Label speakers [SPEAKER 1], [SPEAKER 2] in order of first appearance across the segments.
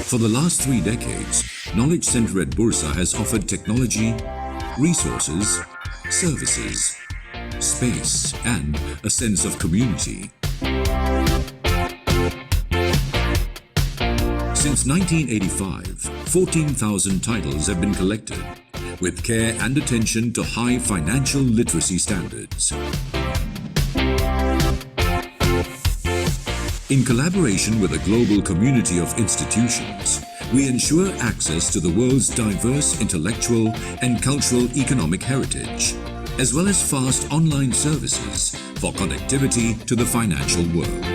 [SPEAKER 1] For the last 3 decades, Knowledge Center at Bursa has offered technology, resources, services, space, and a sense of community. Since 1985, 14,000 titles have been collected, with care and attention to high financial literacy standards. In collaboration with a global community of institutions, we ensure access to the world's diverse intellectual and cultural economic heritage, as well as fast online services for connectivity to the financial world.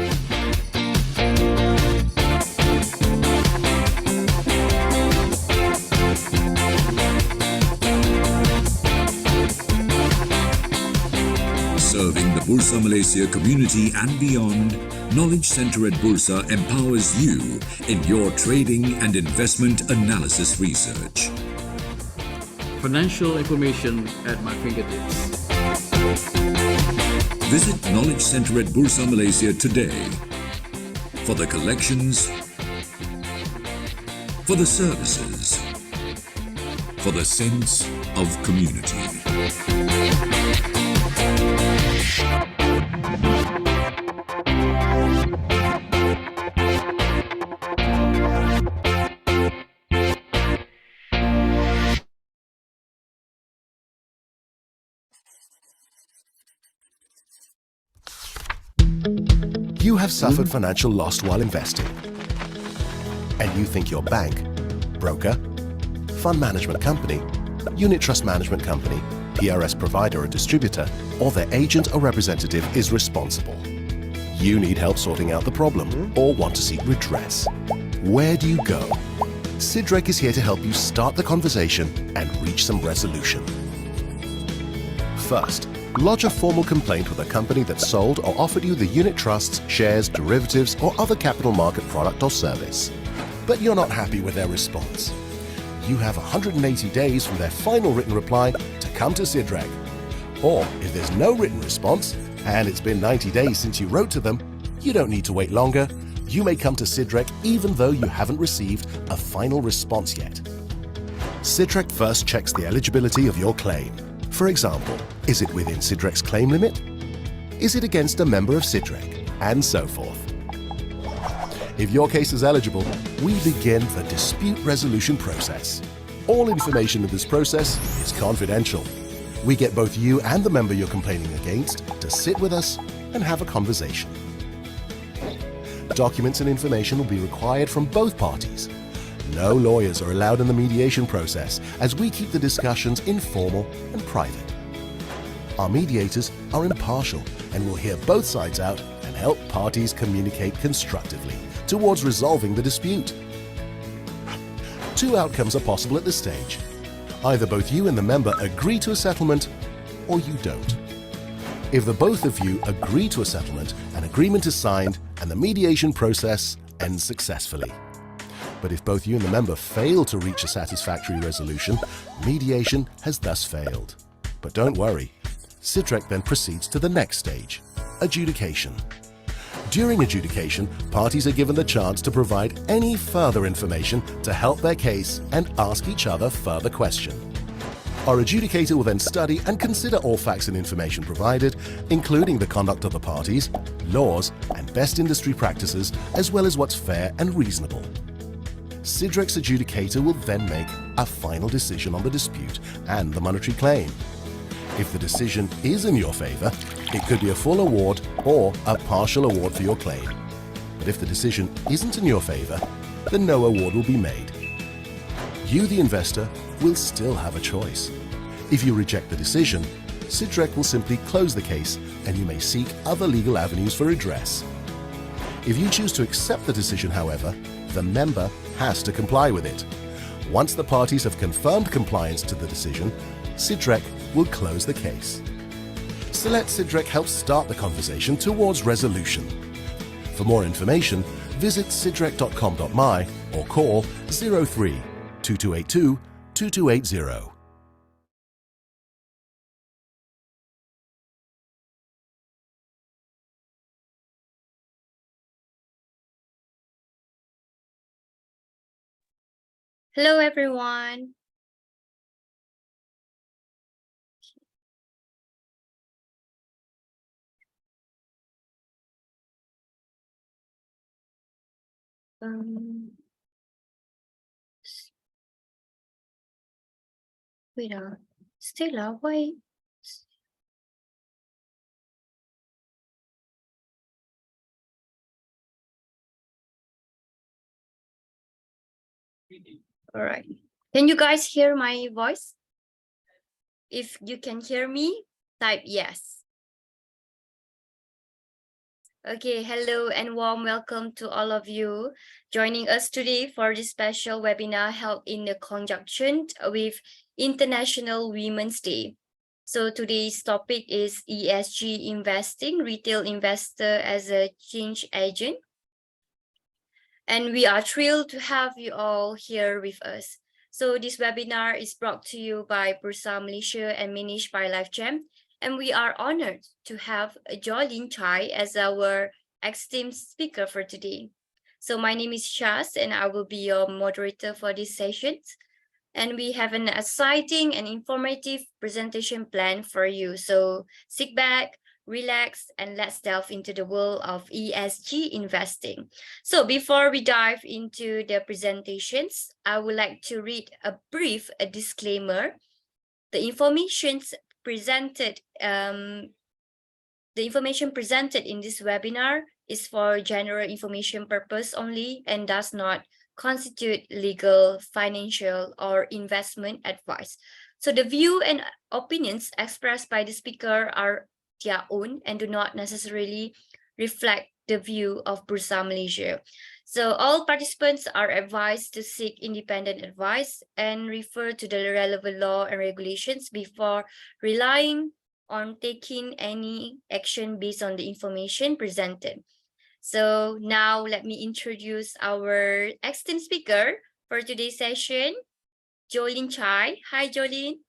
[SPEAKER 1] Serving the Bursa Malaysia community and beyond, Knowledge Center at Bursa empowers you in your trading and investment analysis research.
[SPEAKER 2] Financial information at my fingertips.
[SPEAKER 1] Visit Knowledge Center at Bursa Malaysia today for the collections, for the services, for the sense of community.
[SPEAKER 3] You have suffered financial loss while investing, and you think your bank, broker, fund management company, unit trust management company, PRS provider or distributor, or their agent or representative is responsible. You need help sorting out the problem or want to seek redress. Where do you go? Sidrek is here to help you start the conversation and reach some resolution. First, lodge a formal complaint with a company that sold or offered you the unit trusts, shares, derivatives, or other capital market product or service. But you're not happy with their response. You have 180 days from their final written reply to come to Sidrek. Or if there's no written response, and it's been 90 days since you wrote to them, you don't need to wait longer. You may come to Sidrek even though you haven't received a final response yet. Sidrek first checks the eligibility of your claim. For example, is it within Sidrek's claim limit? Is it against a member of Sidrek? And so forth. If your case is eligible, we begin the dispute resolution process. All information in this process is confidential. We get both you and the member you're complaining against to sit with us and have a conversation. Documents and information will be required from both parties. No lawyers are allowed in the mediation process, as we keep the discussions informal and private. Our mediators are impartial and will hear both sides out and help parties communicate constructively towards resolving the dispute. Two outcomes are possible at this stage. Either both you and the member agree to a settlement, or you don't. If the both of you agree to a settlement, an agreement is signed and the mediation process ends successfully. But if both you and the member fail to reach a satisfactory resolution, mediation has thus failed. But don't worry, Sidrek then proceeds to the next stage, adjudication. During adjudication, parties are given the chance to provide any further information to help their case and ask each other further questions. Our adjudicator will then study and consider all facts and information provided, including the conduct of the parties, laws, and best industry practices, as well as what's fair and reasonable. Sidrek's adjudicator will then make a final decision on the dispute and the monetary claim. If the decision is in your favor, it could be a full award or a partial award for your claim. But if the decision isn't in your favor, then no award will be made. You, the investor, will still have a choice. If you reject the decision, Sidrek will simply close the case and you may seek other legal avenues for redress. If you choose to accept the decision, however, the member has to comply with it. Once the parties have confirmed compliance to the decision, Sidrek will close the case. So let Sidrek help start the conversation towards resolution. For more information, visit sidrek.com.my or call 03 2282 2280.
[SPEAKER 4] Hello, everyone. Wait, Stella, why? All right. Can you guys hear my voice? If you can hear me, type yes. Okay, hello and warm welcome to all of you joining us today for this special webinar held in the conjunction with International Women's Day. So today's topic is ESG investing, retail investor as a change agent. And we are thrilled to have you all here with us. So this webinar is brought to you by Bursa Malaysia and managed by LifeGem. And we are honored to have Jolene Chai as our esteemed speaker for today. So my name is Shaz and I will be your moderator for this session. And we have an exciting and informative presentation plan for you. So sit back, relax, and let's delve into the world of ESG investing. So before we dive into the presentations, I would like to read a brief disclaimer. The information presented in this webinar is for general information purpose only and does not constitute legal, financial, or investment advice. So the view and opinions expressed by the speaker are their own and do not necessarily reflect the view of Bursa Malaysia. So all participants are advised to seek independent advice and refer to the relevant law and regulations before relying on taking any action based on the information presented. So now let me introduce our esteemed speaker for today's session, Jolene Chai. Hi, Jolene.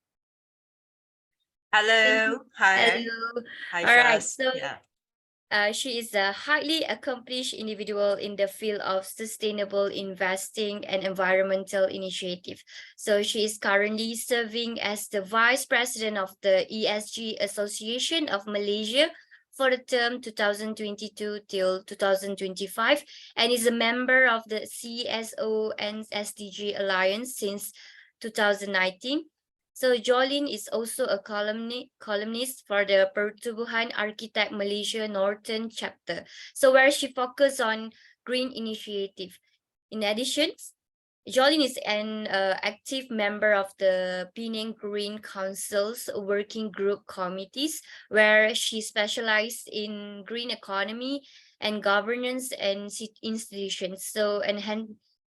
[SPEAKER 5] Hello. Hi.
[SPEAKER 4] Hello.
[SPEAKER 5] Hi,
[SPEAKER 4] All right.
[SPEAKER 5] Shaz.
[SPEAKER 4] So
[SPEAKER 5] Yeah.
[SPEAKER 4] she is a highly accomplished individual in the field of sustainable investing and environmental initiative. So she is currently serving as the Vice President of the ESG Association of Malaysia for the term 2022 till 2025 and is a member of the CSO and SDG Alliance since 2019. So Jolene is also a columnist for the Pertubuhan Architect Malaysia Northern chapter. So where she focuses on green initiative. In addition, Jolene is an active member of the Penang Green Council's working group committees, where she specialized in green economy and governance and institutions. So and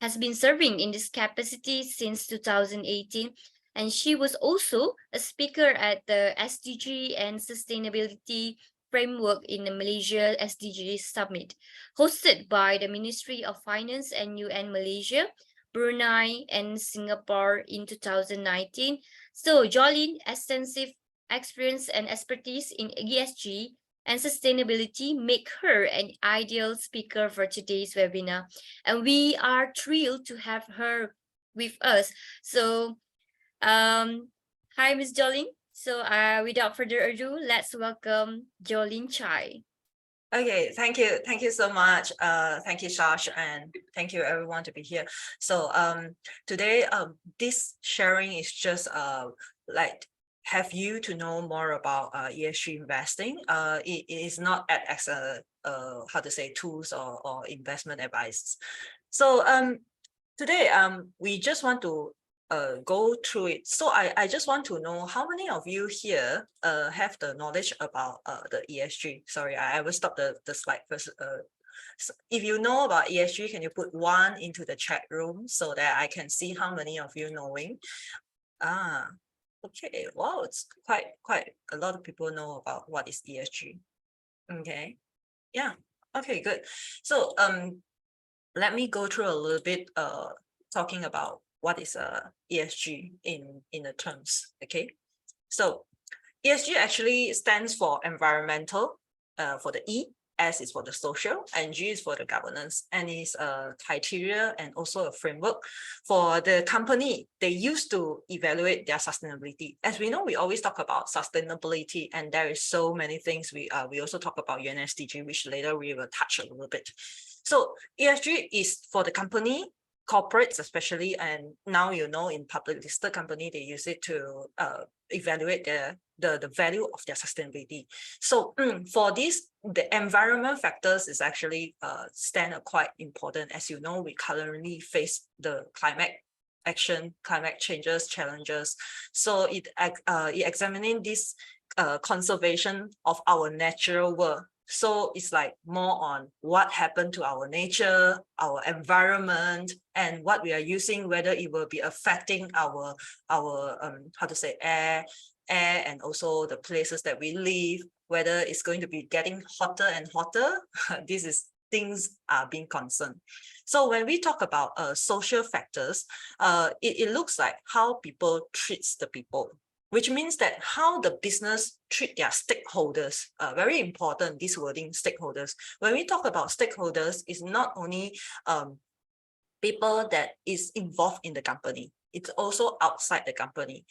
[SPEAKER 4] has been serving in this capacity since 2018. And she was also a speaker at the SDG and Sustainability Framework in the Malaysia SDG Summit, hosted by the Ministry of Finance and UN Malaysia, Brunei, and Singapore in 2019. So Jolene, extensive experience and expertise in ESG and sustainability make her an ideal speaker for today's webinar. And we are thrilled to have her with us. So hi, Ms. Jolene. So without further ado, let's welcome Jolene Chai.
[SPEAKER 5] Okay, thank you so much. Thank you, Shash, and thank you everyone to be here. So today this sharing is just like have you to know more about ESG investing. It is not as a how to say tools or investment advice. So today we just want to go through it. So I just want to know how many of you here have the knowledge about the ESG. Sorry, I will stop the slide first. So if you know about ESG, can you put 1 into the chat room so that I can see how many of you knowing? Okay, wow, it's quite a lot of people know about what is ESG. Okay, yeah, okay, good. So let me go through a little bit talking about what is ESG in the terms. Okay, so ESG actually stands for environmental, for the E, S is for the social, and G is for the governance, and is a criteria and also a framework for the company. They used to evaluate their sustainability. As we know, we always talk about sustainability, and there is so many things. We also talk about UNSDG, which later we will touch a little bit. So ESG is for the company, corporates especially, and now in public listed company, they use it to evaluate the value of their sustainability. So for this, the environment factors is actually stand quite important. As you know, we currently face the climate changes, challenges. So it examining this conservation of our natural world. So it's like more on what happened to our nature, our environment, and what we are using, whether it will be affecting our air, and also the places that we live, whether it's going to be getting hotter and hotter. This is things are being concerned. So when we talk about social factors, it looks like how people treats the people, which means that how the business treat their stakeholders. Very important, this wording, stakeholders. When we talk about stakeholders, it's not only people that is involved in the company, it's also outside the company,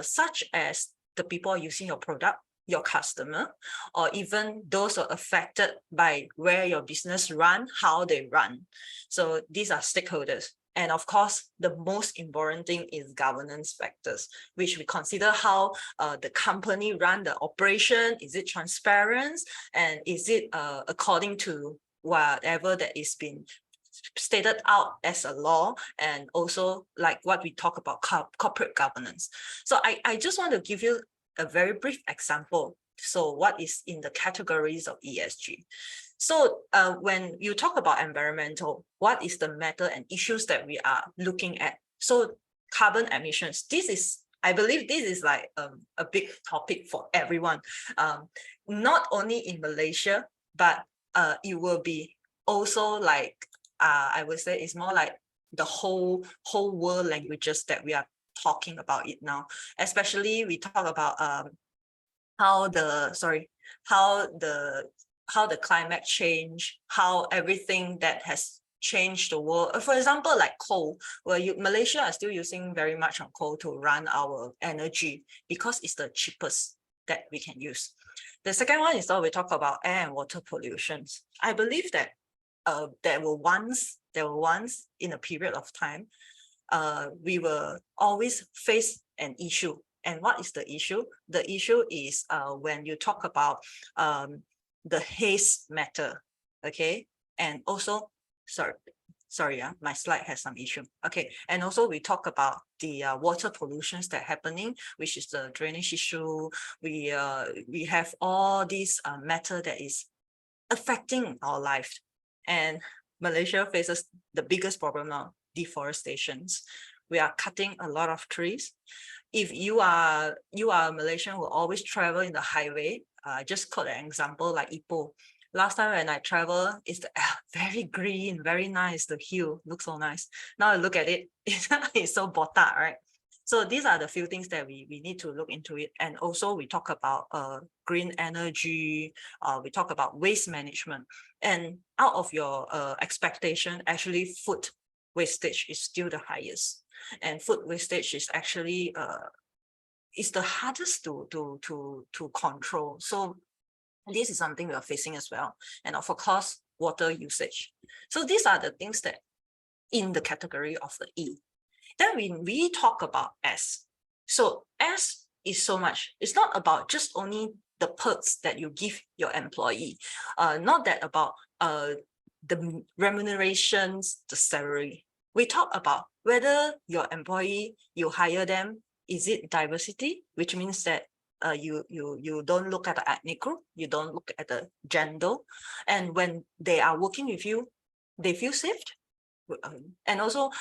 [SPEAKER 5] such as the people using your product, your customer, or even those who are affected by where your business run, how they run. So these are stakeholders. And of course, the most important thing is governance factors, which we consider how the company run the operation. Is it transparent? And is it according to whatever that is being stated out as a law? And also like what we talk about corporate governance. So I just want to give you a very brief example. So what is in the categories of ESG? So when you talk about environmental, what is the matter and issues that we are looking at? So carbon emissions, I believe this is like a big topic for everyone, not only in Malaysia, but it will be also like, I would say it's more like the whole world languages that we are talking about it now. Especially we talk about how the climate change, how everything that has changed the world. For example, like coal, where Malaysia are still using very much on coal to run our energy because it's the cheapest that we can use. The second one is that we talk about air and water pollutions. I believe that there were once in a period of time, we will always face an issue. And what is the issue? The issue is when you talk about the haze matter, okay? And also, sorry, my slide has some issue. Okay, and also we talk about the water pollutions that are happening, which is the drainage issue. We have all these matter that is affecting our life. And Malaysia faces the biggest problem now, deforestations. We are cutting a lot of trees. If you are a Malaysian who always travel in the highway, just quote an example like Ipoh. Last time when I travel, it's very green, very nice. The hill looks so nice. Now I look at it, it's so botak, right? So these are the few things that we need to look into it. And also we talk about green energy, we talk about waste management. And out of your expectation, actually food wastage is still the highest. And food wastage is actually is the hardest to control. So this is something we are facing as well. And of course, water usage. So these are the things that in the category of the E. Then when we talk about S, so S is so much. It's not about just only the perks that you give your employee, not that about the remunerations, the salary. We talk about whether your employee, you hire them, is it diversity, which means that you don't look at the ethnic group, you don't look at the gender, and when they are working with you, they feel safe. And also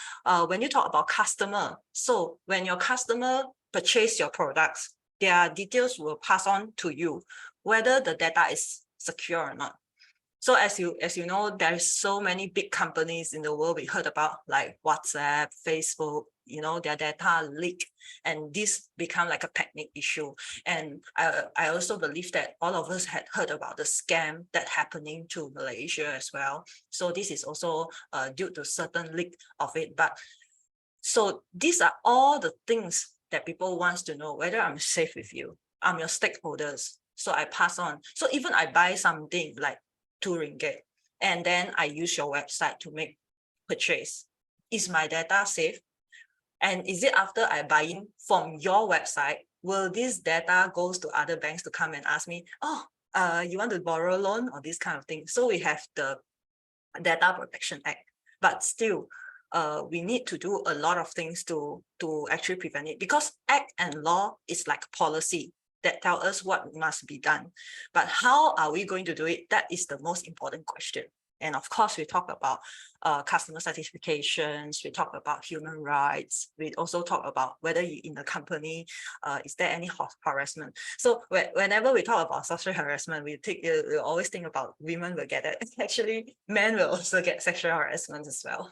[SPEAKER 5] when you talk about customer, so when your customer purchase your products, their details will pass on to you, whether the data is secure or not. So as you know, there's so many big companies in the world we heard about, like WhatsApp, Facebook, their data leak, and this become like a panic issue. And I also believe that all of us had heard about the scam that happening to Malaysia as well. So this is also due to certain leak of it. But so these are all the things that people wants to know, whether I'm safe with you, I'm your stakeholders. So I pass on. So even I buy something like 2 ringgit, and then I use your website to make purchase. Is my data safe? And is it after I buy in from your website, will this data goes to other banks to come and ask me, oh, you want to borrow a loan or this kind of thing? So we have the Data Protection Act, but still, we need to do a lot of things to actually prevent it, because act and law is like policy that tell us what must be done. But how are we going to do it? That is the most important question. And of course, we talk about customer certifications, we talk about human rights, we also talk about whether you in the company, is there any harassment. So whenever we talk about sexual harassment, we always think about women will get it. Actually, men will also get sexual harassment as well.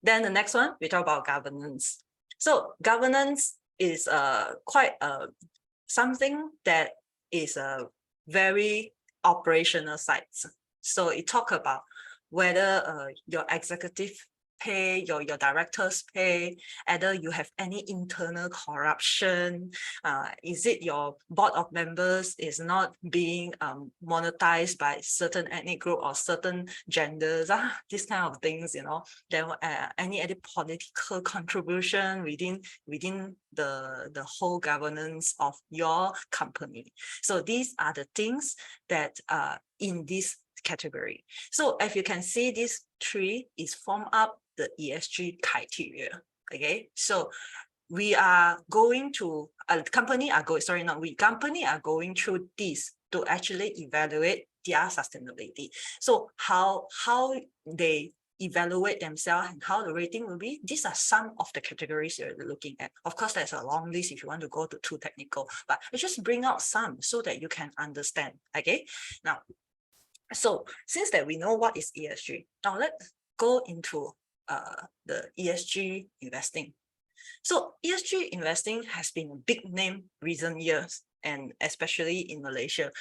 [SPEAKER 5] Then the next one, we talk about governance. So governance is quite something that is a very operational side. So it talk about whether your executive pay, your directors pay, whether you have any internal corruption, is it your board of members is not being monetized by certain ethnic group or certain genders, these kind of things, then any other political contribution within the whole governance of your company. So these are the things that in this category. So if you can see, these 3 is form up the ESG criteria. Okay, so we are going to company are going through this to actually evaluate their sustainability. So how they evaluate themselves and how the rating will be, these are some of the categories you're looking at. Of course, there's a long list if you want to go to too technical, but I just bring out some so that you can understand. Okay, now, so since that we know what is ESG, now let's go into the ESG investing. So ESG investing has been a big name recent years, and especially in Malaysia,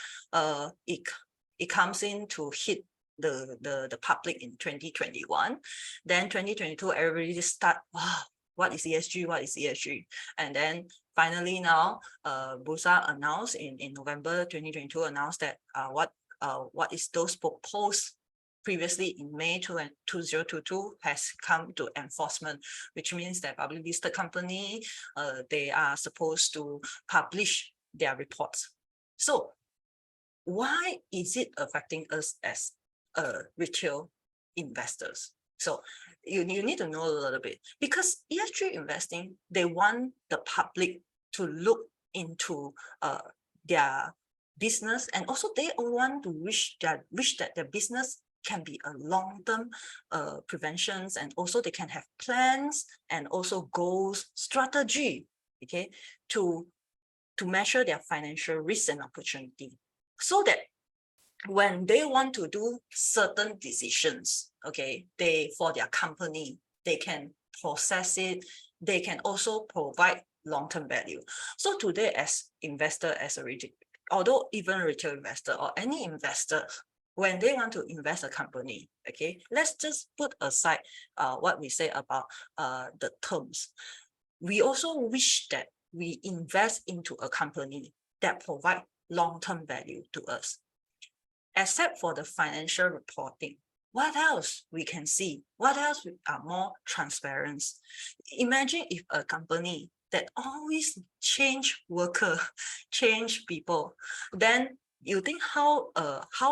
[SPEAKER 5] it comes in to hit the public in 2021. Then 2022, everybody just start, wow, what is ESG? What is ESG? And then finally now, Bursa announced in November 2022 announced that what is those proposed previously in May 2022 has come to enforcement, which means that publicly listed company, they are supposed to publish their reports. So why is it affecting us as retail investors? So you need to know a little bit, because ESG investing, they want the public to look into their business, and also they want to wish that their business can be a long-term preventions, and also they can have plans and also goals, strategy, okay, to measure their financial risk and opportunity, so that when they want to do certain decisions, okay, for their company, they can process it, they can also provide long-term value. So today, as investor, as a retail, although even retail investor or any investor, when they want to invest a company, okay, let's just put aside what we say about the terms. We also wish that we invest into a company that provide long-term value to us. Except for the financial reporting, what else we can see? What else are more transparent? Imagine if a company that always change worker, change people, then you think how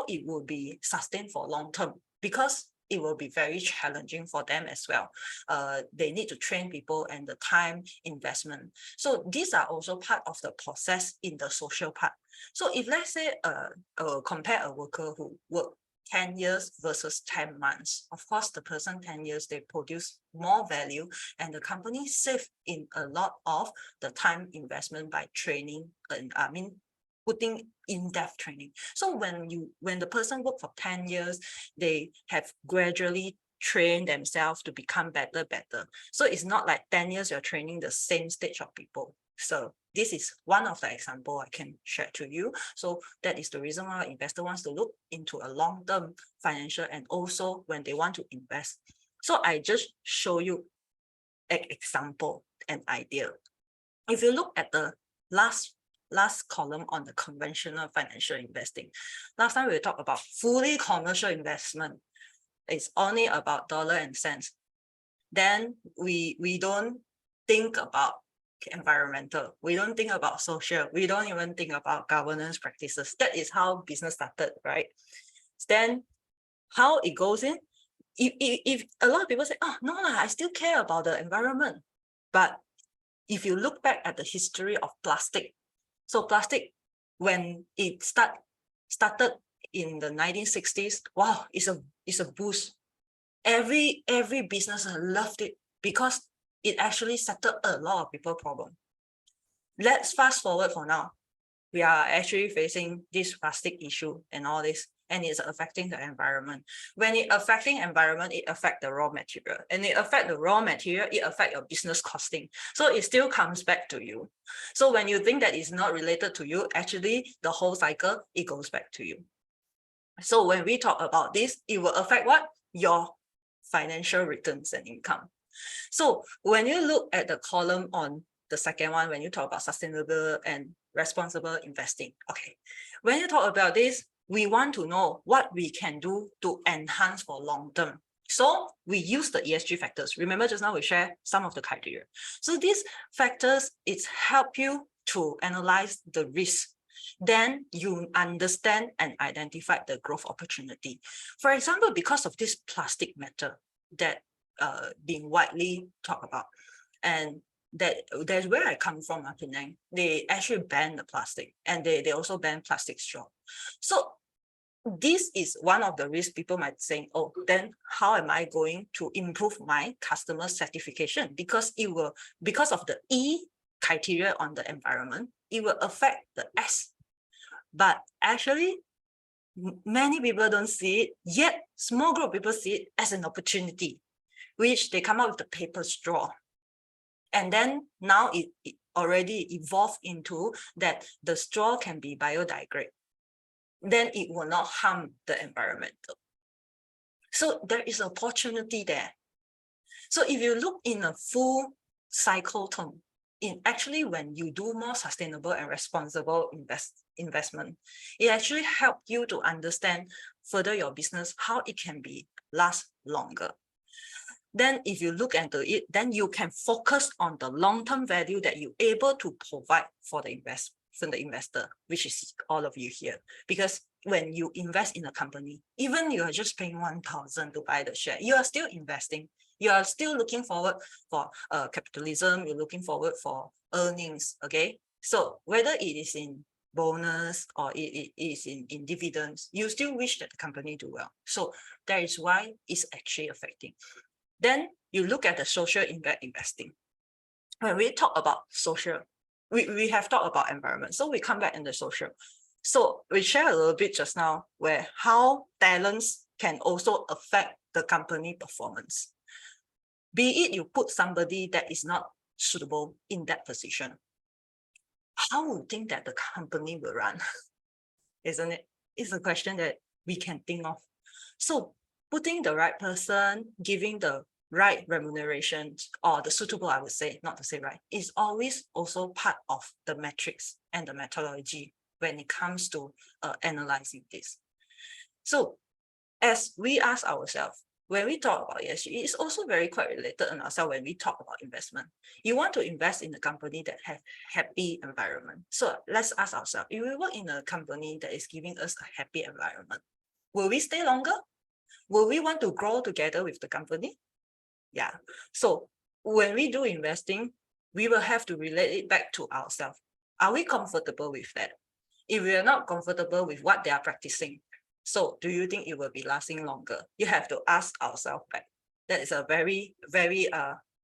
[SPEAKER 5] it will be sustained for long term, because it will be very challenging for them as well. They need to train people and the time investment. So these are also part of the process in the social part. So if let's say compare a worker who work 10 years versus 10 months, of course, the person 10 years, they produce more value, and the company save in a lot of the time investment by training, putting in-depth training. So when the person work for 10 years, they have gradually trained themselves to become better. So it's not like 10 years you're training the same stage of people. So this is one of the example I can share to you. So that is the reason why investor wants to look into a long-term financial, and also when they want to invest. So I just show you an example, an idea. If you look at the last column on the conventional financial investing, last time we talked about fully commercial investment. It's only about dollar and cents. Then we don't think about environmental, we don't think about social, we don't even think about governance practices. That is how business started, right? Then how it goes in, if a lot of people say, oh no, I still care about the environment. But if you look back at the history of plastic, so plastic, when it started in the 1960s, wow, it's a boost. Every business loved it because it actually settled a lot of people problem. Let's fast forward for now. We are actually facing this plastic issue and all this, and it's affecting the environment. When it affecting environment, it affect the raw material, and it affect the raw material, it affect your business costing. So it still comes back to you. So when you think that it's not related to you, actually the whole cycle, it goes back to you. So when we talk about this, it will affect what? Your financial returns and income. So when you look at the column on the second one, when you talk about sustainable and responsible investing, okay, when you talk about this, we want to know what we can do to enhance for long term. So we use the ESG factors. Remember just now we share some of the criteria. So these factors, it's help you to analyze the risk. Then you understand and identify the growth opportunity. For example, because of this plastic matter that being widely talked about, and that's where I come from, Penang. They actually ban the plastic, and they also ban plastic straw. So this is one of the risks. People might say, oh, then how am I going to improve my customer certification? Because it will, because of the E criteria on the environment, it will affect the S. But actually, many people don't see it, yet small group of people see it as an opportunity, which they come up with the paper straw. And then now it already evolved into that the straw can be biodegradable. Then it will not harm the environment. So there is opportunity there. So if you look in a full cycle term, in actually when you do more sustainable and responsible investment, it actually helps you to understand further your business, how it can be last longer. Then if you look into it, then you can focus on the long-term value that you're able to provide for the investor, which is all of you here. Because when you invest in a company, even you are just paying 1,000 to buy the share, you are still investing. You are still looking forward for capitalism, you're looking forward for earnings, okay? So whether it is in bonus or it is in dividends, you still wish that the company do well. So that is why it's actually affecting. Then you look at the social impact investing. When we talk about social, we have talked about environment. So we come back in the social. So we share a little bit just now where how talents can also affect the company performance. Be it you put somebody that is not suitable in that position, how would you think that the company will run? Isn't it? It's a question that we can think of. So putting the right person, giving the right remuneration, or the suitable, I would say, not to say right, is always also part of the metrics and the methodology when it comes to analyzing this. So as we ask ourselves, when we talk about ESG, it's also very quite related on ourselves when we talk about investment. You want to invest in a company that have happy environment. So let's ask ourselves, if we work in a company that is giving us a happy environment, will we stay longer? Will we want to grow together with the company? Yeah. So when we do investing, we will have to relate it back to ourselves. Are we comfortable with that? If we are not comfortable with what they are practicing, so do you think it will be lasting longer? You have to ask ourselves back. That is a very, very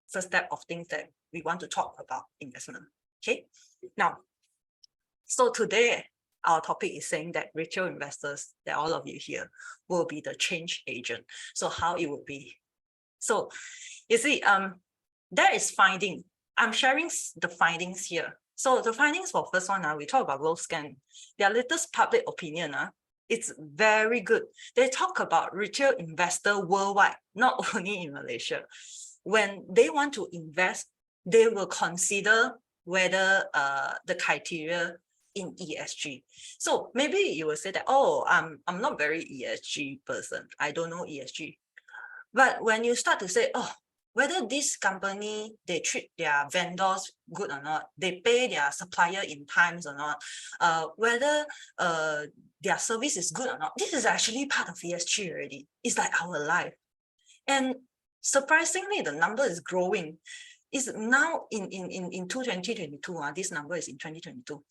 [SPEAKER 5] first step of things that we want to talk about investment. Okay. Now, so today our topic is saying that retail investors, that all of you here, will be the change agent. So how it would be. So you see, there is finding. I'm sharing the findings here. So the findings for first one, we talk about GlobeScan. Their latest public opinion, it's very good. They talk about retail investor worldwide, not only in Malaysia. When they want to invest, they will consider whether the criteria in ESG. So maybe you will say that, oh, I'm not very ESG person. I don't know ESG. But when you start to say, oh, whether this company, they treat their vendors good or not, they pay their supplier in times or not, whether their service is good or not, this is actually part of ESG already. It's like our life. And surprisingly, the number is growing. Is now in 2022, this number is in 2022.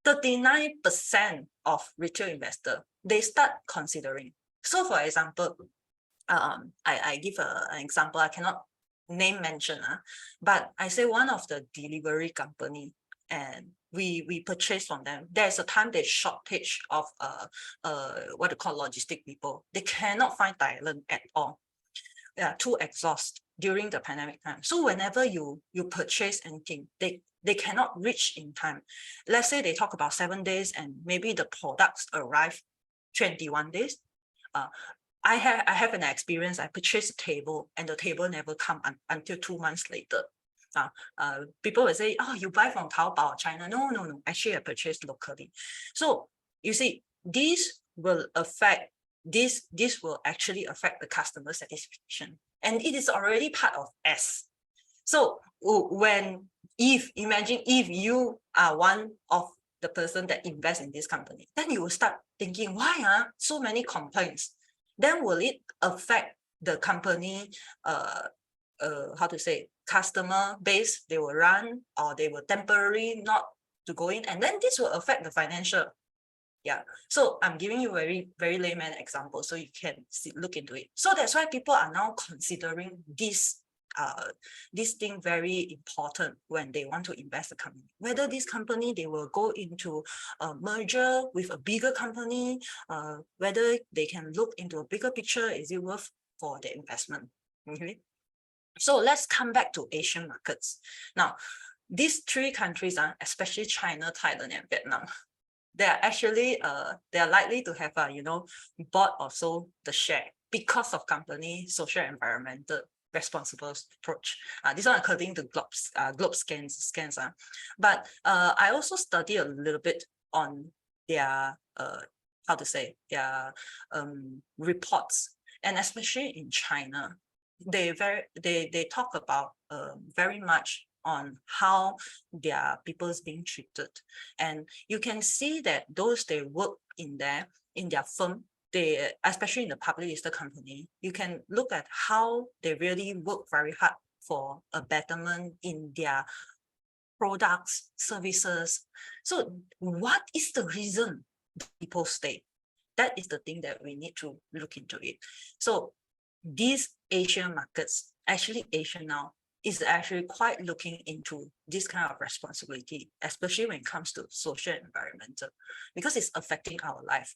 [SPEAKER 5] 39% of retail investor, they start considering. So for example, I give an example, I cannot name mention, but I say one of the delivery company, and we purchase from them. There's a time they shortage of what they call logistic people. They cannot find talent at all. They are too exhausted during the pandemic time. So whenever you purchase anything, they cannot reach in time. Let's say they talk about 7 days and maybe the products arrive 21 days. I have an experience. I purchased a table and the table never come until 2 months later. People will say, oh, you buy from Taobao, China. No. Actually, I purchased locally. So you see, this will affect, this will actually affect the customer satisfaction. And it is already part of S. So imagine if you are one of the person that invest in this company, then you will start thinking, why are so many complaints? Then will it affect the company, customer base? They will run, or they will temporarily not to go in, and then this will affect the financial. Yeah, so I'm giving you very, very layman example so you can look into it. So that's why people are now considering this thing very important when they want to invest a company. Whether this company, they will go into a merger with a bigger company, whether they can look into a bigger picture, is it worth for the investment? Okay. So let's come back to Asian markets. Now, these three countries, especially China, Thailand, and Vietnam, they are actually they are likely to have bought also the share because of company social environmental responsible approach. This one according to Globe scans. But I also study a little bit on their their reports, and especially in China, they talk about very much on how their people is being treated. And you can see that those they work in their firm, they, especially in the public listed company, you can look at how they really work very hard for a betterment in their products, services. So what is the reason people stay? That is the thing that we need to look into it. So these Asian markets, actually Asia now, is actually quite looking into this kind of responsibility, especially when it comes to social and environmental, because it's affecting our life.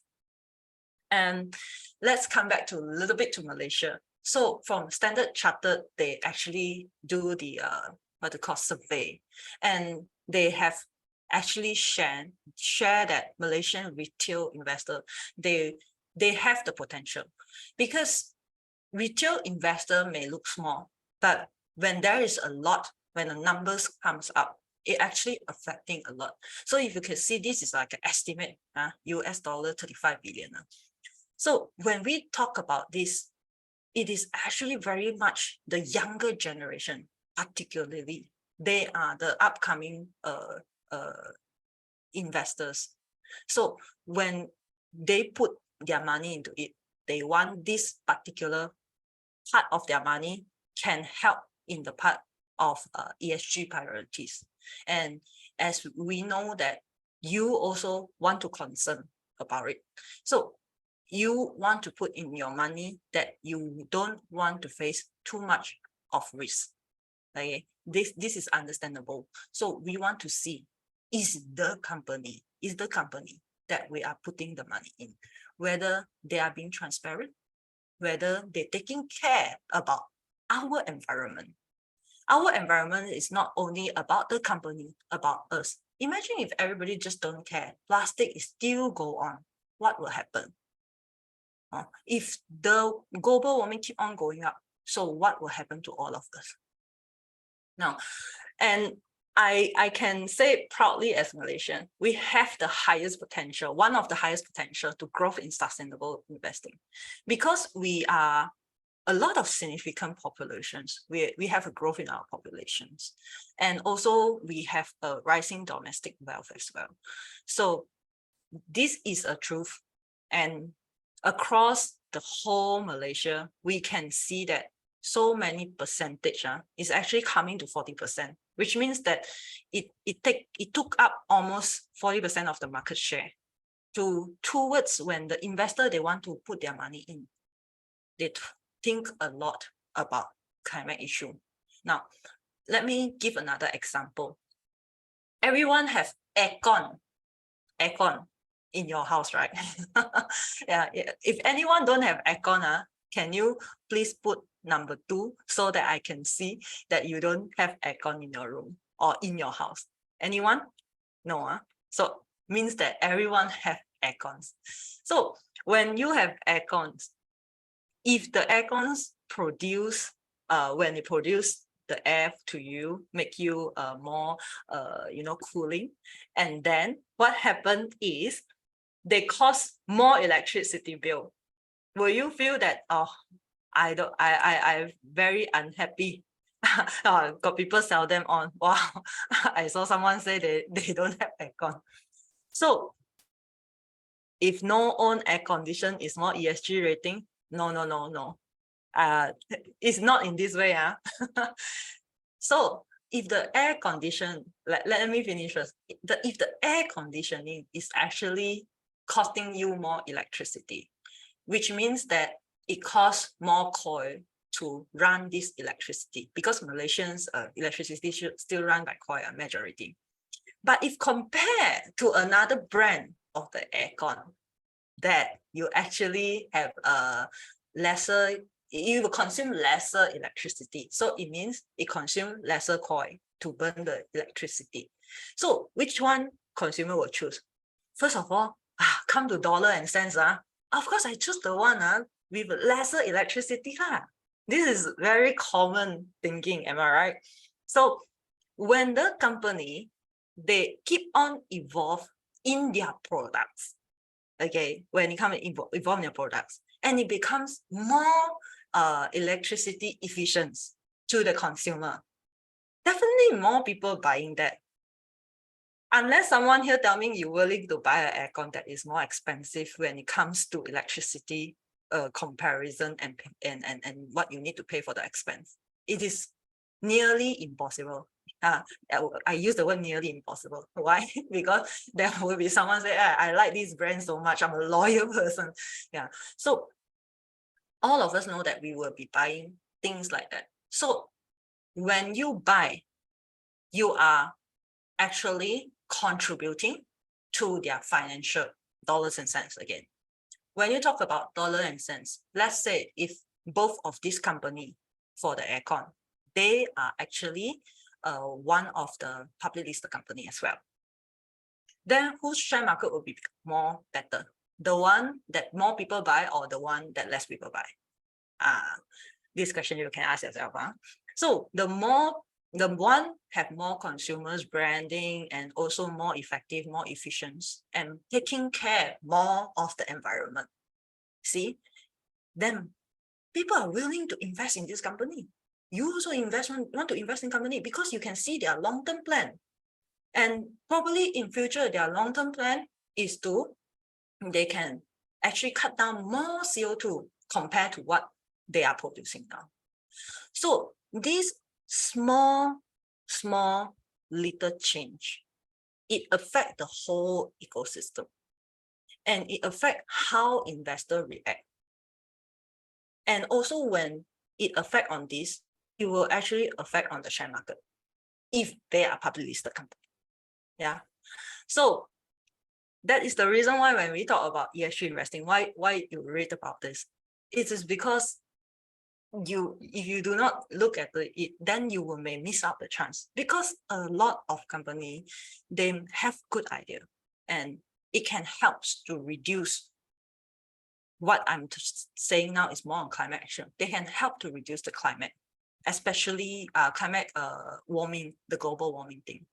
[SPEAKER 5] And let's come back to a little bit to Malaysia. So from Standard Chartered, they actually do the what they call survey, and they have actually share that Malaysian retail investor, they have the potential, because retail investor may look small, but when there is a lot, when the numbers comes up, it actually affecting a lot. So if you can see, this is like an estimate, US dollar 35 billion. So when we talk about this, it is actually very much the younger generation, particularly. They are the upcoming investors. So when they put their money into it, they want this particular part of their money can help in the part of ESG priorities. And as we know that you also want to concern about it. So you want to put in your money that you don't want to face too much of risk. Okay, this is understandable. So we want to see, is the company that we are putting the money in, whether they are being transparent, whether they're taking care about our environment. Our environment is not only about the company, about us. Imagine if everybody just don't care, plastic is still go on, what will happen? If the global warming keep on going up, so what will happen to all of us? Now, and I can say proudly as Malaysian, we have the highest potential, one of the highest potential to growth in sustainable investing, because we are a lot of significant populations. We have a growth in our populations, and also we have a rising domestic wealth as well. So this is a truth, and across the whole Malaysia, we can see that so many percentage is actually coming to 40%, which means that it took up almost 40% of the market share towards when the investor, they want to put their money in. They think a lot about climate issue. Now, let me give another example. Everyone has aircon in your house, right? Yeah. If anyone don't have aircon, can you please put number 2 so that I can see that you don't have aircon in your room or in your house? Anyone? No. So means that everyone have aircons. So when you have aircons, if the aircons produce, when it produce the air to you, make you more, cooling, and then what happened is they cost more electricity bill. Will you feel that, oh, I'm very unhappy? Got people sell them on. Wow, I saw someone say they don't have aircon. So if no own air condition is more ESG rating, no. It's not in this way. So if the air condition, let me finish first. If the air conditioning is actually costing you more electricity, which means that it costs more coil to run this electricity, because Malaysians electricity should still run by coil majority. But if compared to another brand of the aircon, that you actually have you will consume lesser electricity. So it means it consumes lesser coil to burn the electricity. So which one consumer will choose? First of all, come to dollar and cents. Of course, I choose the one with lesser electricity. This is very common thinking, am I right? So when the company, they keep on evolve in their products, okay, when it comes to evolve their products, and it becomes more electricity efficient to the consumer, definitely more people buying that. Unless someone here tell me you're willing to buy an aircon that is more expensive when it comes to electricity comparison and what you need to pay for the expense, it is nearly impossible. I use the word nearly impossible. Why? Because there will be someone say, I like this brand so much, I'm a loyal person. Yeah. So all of us know that we will be buying things like that. So when you buy, you are actually contributing to their financial dollars and cents again. When you talk about dollar and cents, let's say if both of these company for the aircon, they are actually one of the public listed company as well. Then whose share market will be more better? The one that more people buy or the one that less people buy? This question you can ask yourself. So the one have more consumers branding and also more effective, more efficient, and taking care more of the environment. See, then people are willing to invest in this company. You also want to invest in company because you can see their long-term plan. And probably in future, their long-term plan is they can actually cut down more CO2 compared to what they are producing now. So this small little change, it affects the whole ecosystem, and it affects how investors react. And also when it affects on this, it will actually affect on the share market if they are publicly listed company. Yeah. So That is the reason why when we talk about ESG investing, why you read about this, it is because if you do not look at it, then you may miss out the chance, because a lot of company, they have good idea and it can help to reduce. What I'm saying now is more on climate action. They can help to reduce the climate, especially climate warming, the global warming thing.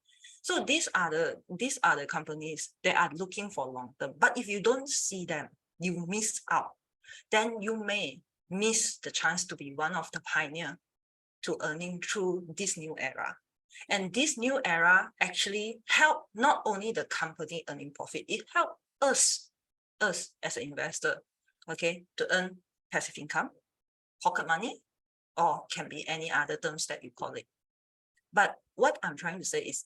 [SPEAKER 5] So these are the companies that are looking for long term. But if you don't see them, you miss out. Then you may miss the chance to be one of the pioneer to earning through this new era. And this new era actually help not only the company earning profit, it help us as an investor, okay, to earn passive income, pocket money, or can be any other terms that you call it. But what I'm trying to say is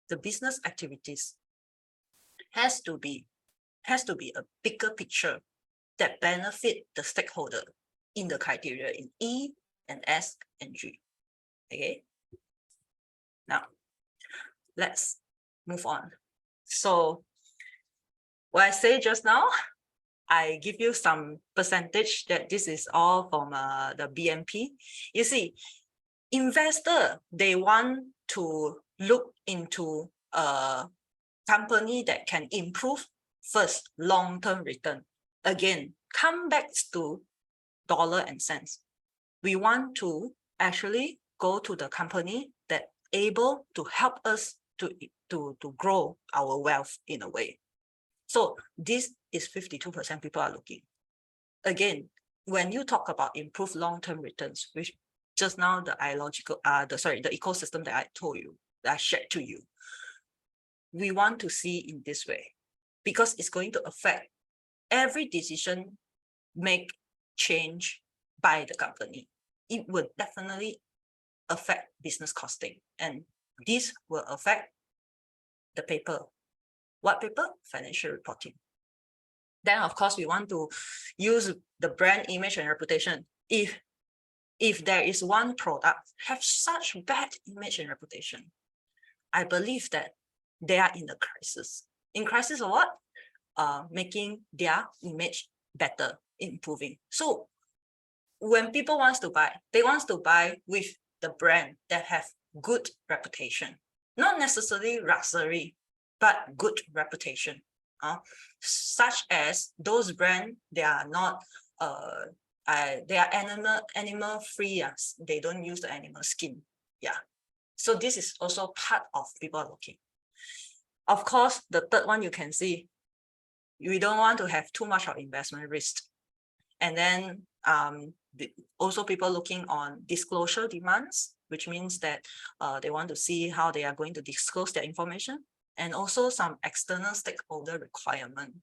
[SPEAKER 5] the business activities has to be a bigger picture that benefit the stakeholder in the criteria in E and S and G. Okay. Now, let's move on. So what I say just now, I give you some percentage that this is all from the BNP. You see, investor, they want to look into a company that can improve first long-term return. Again, come back to dollar and cents. We want to actually go to the company that able to help us to grow our wealth in a way. So this is 52% people are looking. Again, when you talk about improved long-term returns, which just now the ecosystem that I told you, that I shared to you, we want to see in this way, because it's going to affect every decision make change by the company. It will definitely affect business costing, and this will affect the paper. What paper? Financial reporting. Then of course we want to use the brand image and reputation. If there is one product have such bad image and reputation, I believe that they are in a crisis. In crisis of what? Making their image better, improving. So when people wants to buy, they want to buy with the brand that have good reputation, not necessarily luxury, but good reputation. Such as those brands, they are not they are animal free. They don't use the animal skin. Yeah. So this is also part of people looking. Of course, the third one you can see, we don't want to have too much of investment risk. And then also people looking on disclosure demands, which means that they want to see how they are going to disclose their information, and also some external stakeholder requirement.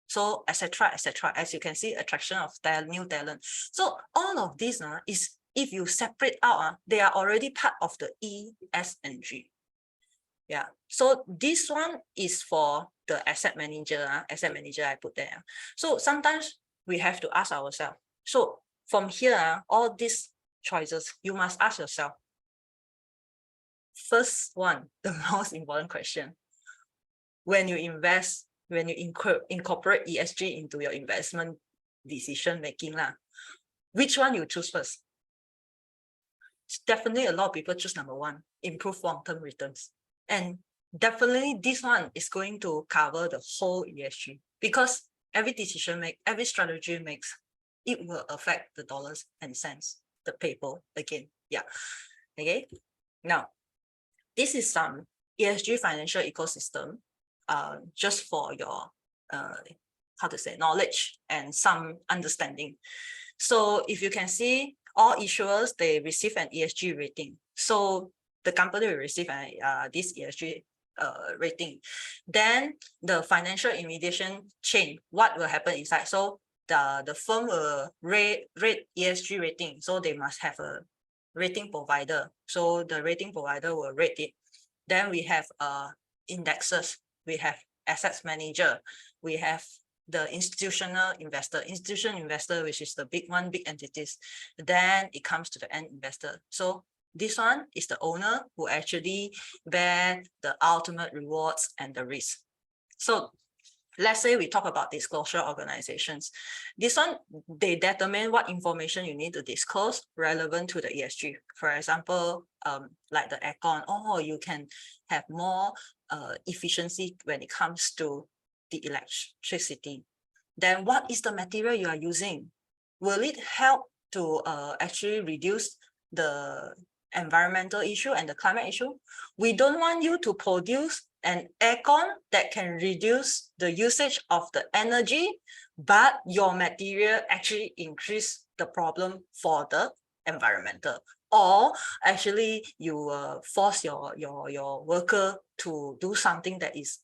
[SPEAKER 5] So, etc., etc. As you can see, attraction of new talent. So all of this is, if you separate out, they are already part of the E, S, and G. Yeah. So this one is for the asset manager. Asset manager, I put there. So sometimes we have to ask ourselves. So from here, all these choices, you must ask yourself. First one, the most important question. When you invest, when you incorporate ESG into your investment decision making, which one you choose first? Definitely a lot of people choose number one, improve long-term returns. And definitely this one is going to cover the whole ESG, because every decision every strategy makes, it will affect the dollars and cents, the paper again. Yeah. Okay. Now, this is some ESG financial ecosystem, just for your knowledge and some understanding. So if you can see, all issuers, they receive an ESG rating. So the company will receive this ESG rating. Then the financial intermediation chain, what will happen inside? So the firm will rate ESG rating. So they must have a rating provider. So the rating provider will rate it. Then we have indexes, we have assets manager, we have the institutional investor, which is the big entities. Then it comes to the end investor. So this one is the owner who actually bear the ultimate rewards and the risk. So let's say we talk about disclosure organizations. This one, they determine what information you need to disclose relevant to the ESG. For example, like the aircon, you can have more efficiency when it comes to the electricity. Then what is the material you are using? Will it help to actually reduce the environmental issue and the climate issue? We don't want you to produce an aircon that can reduce the usage of the energy, but your material actually increase the problem for the environmental. Or actually you force your worker to do something that is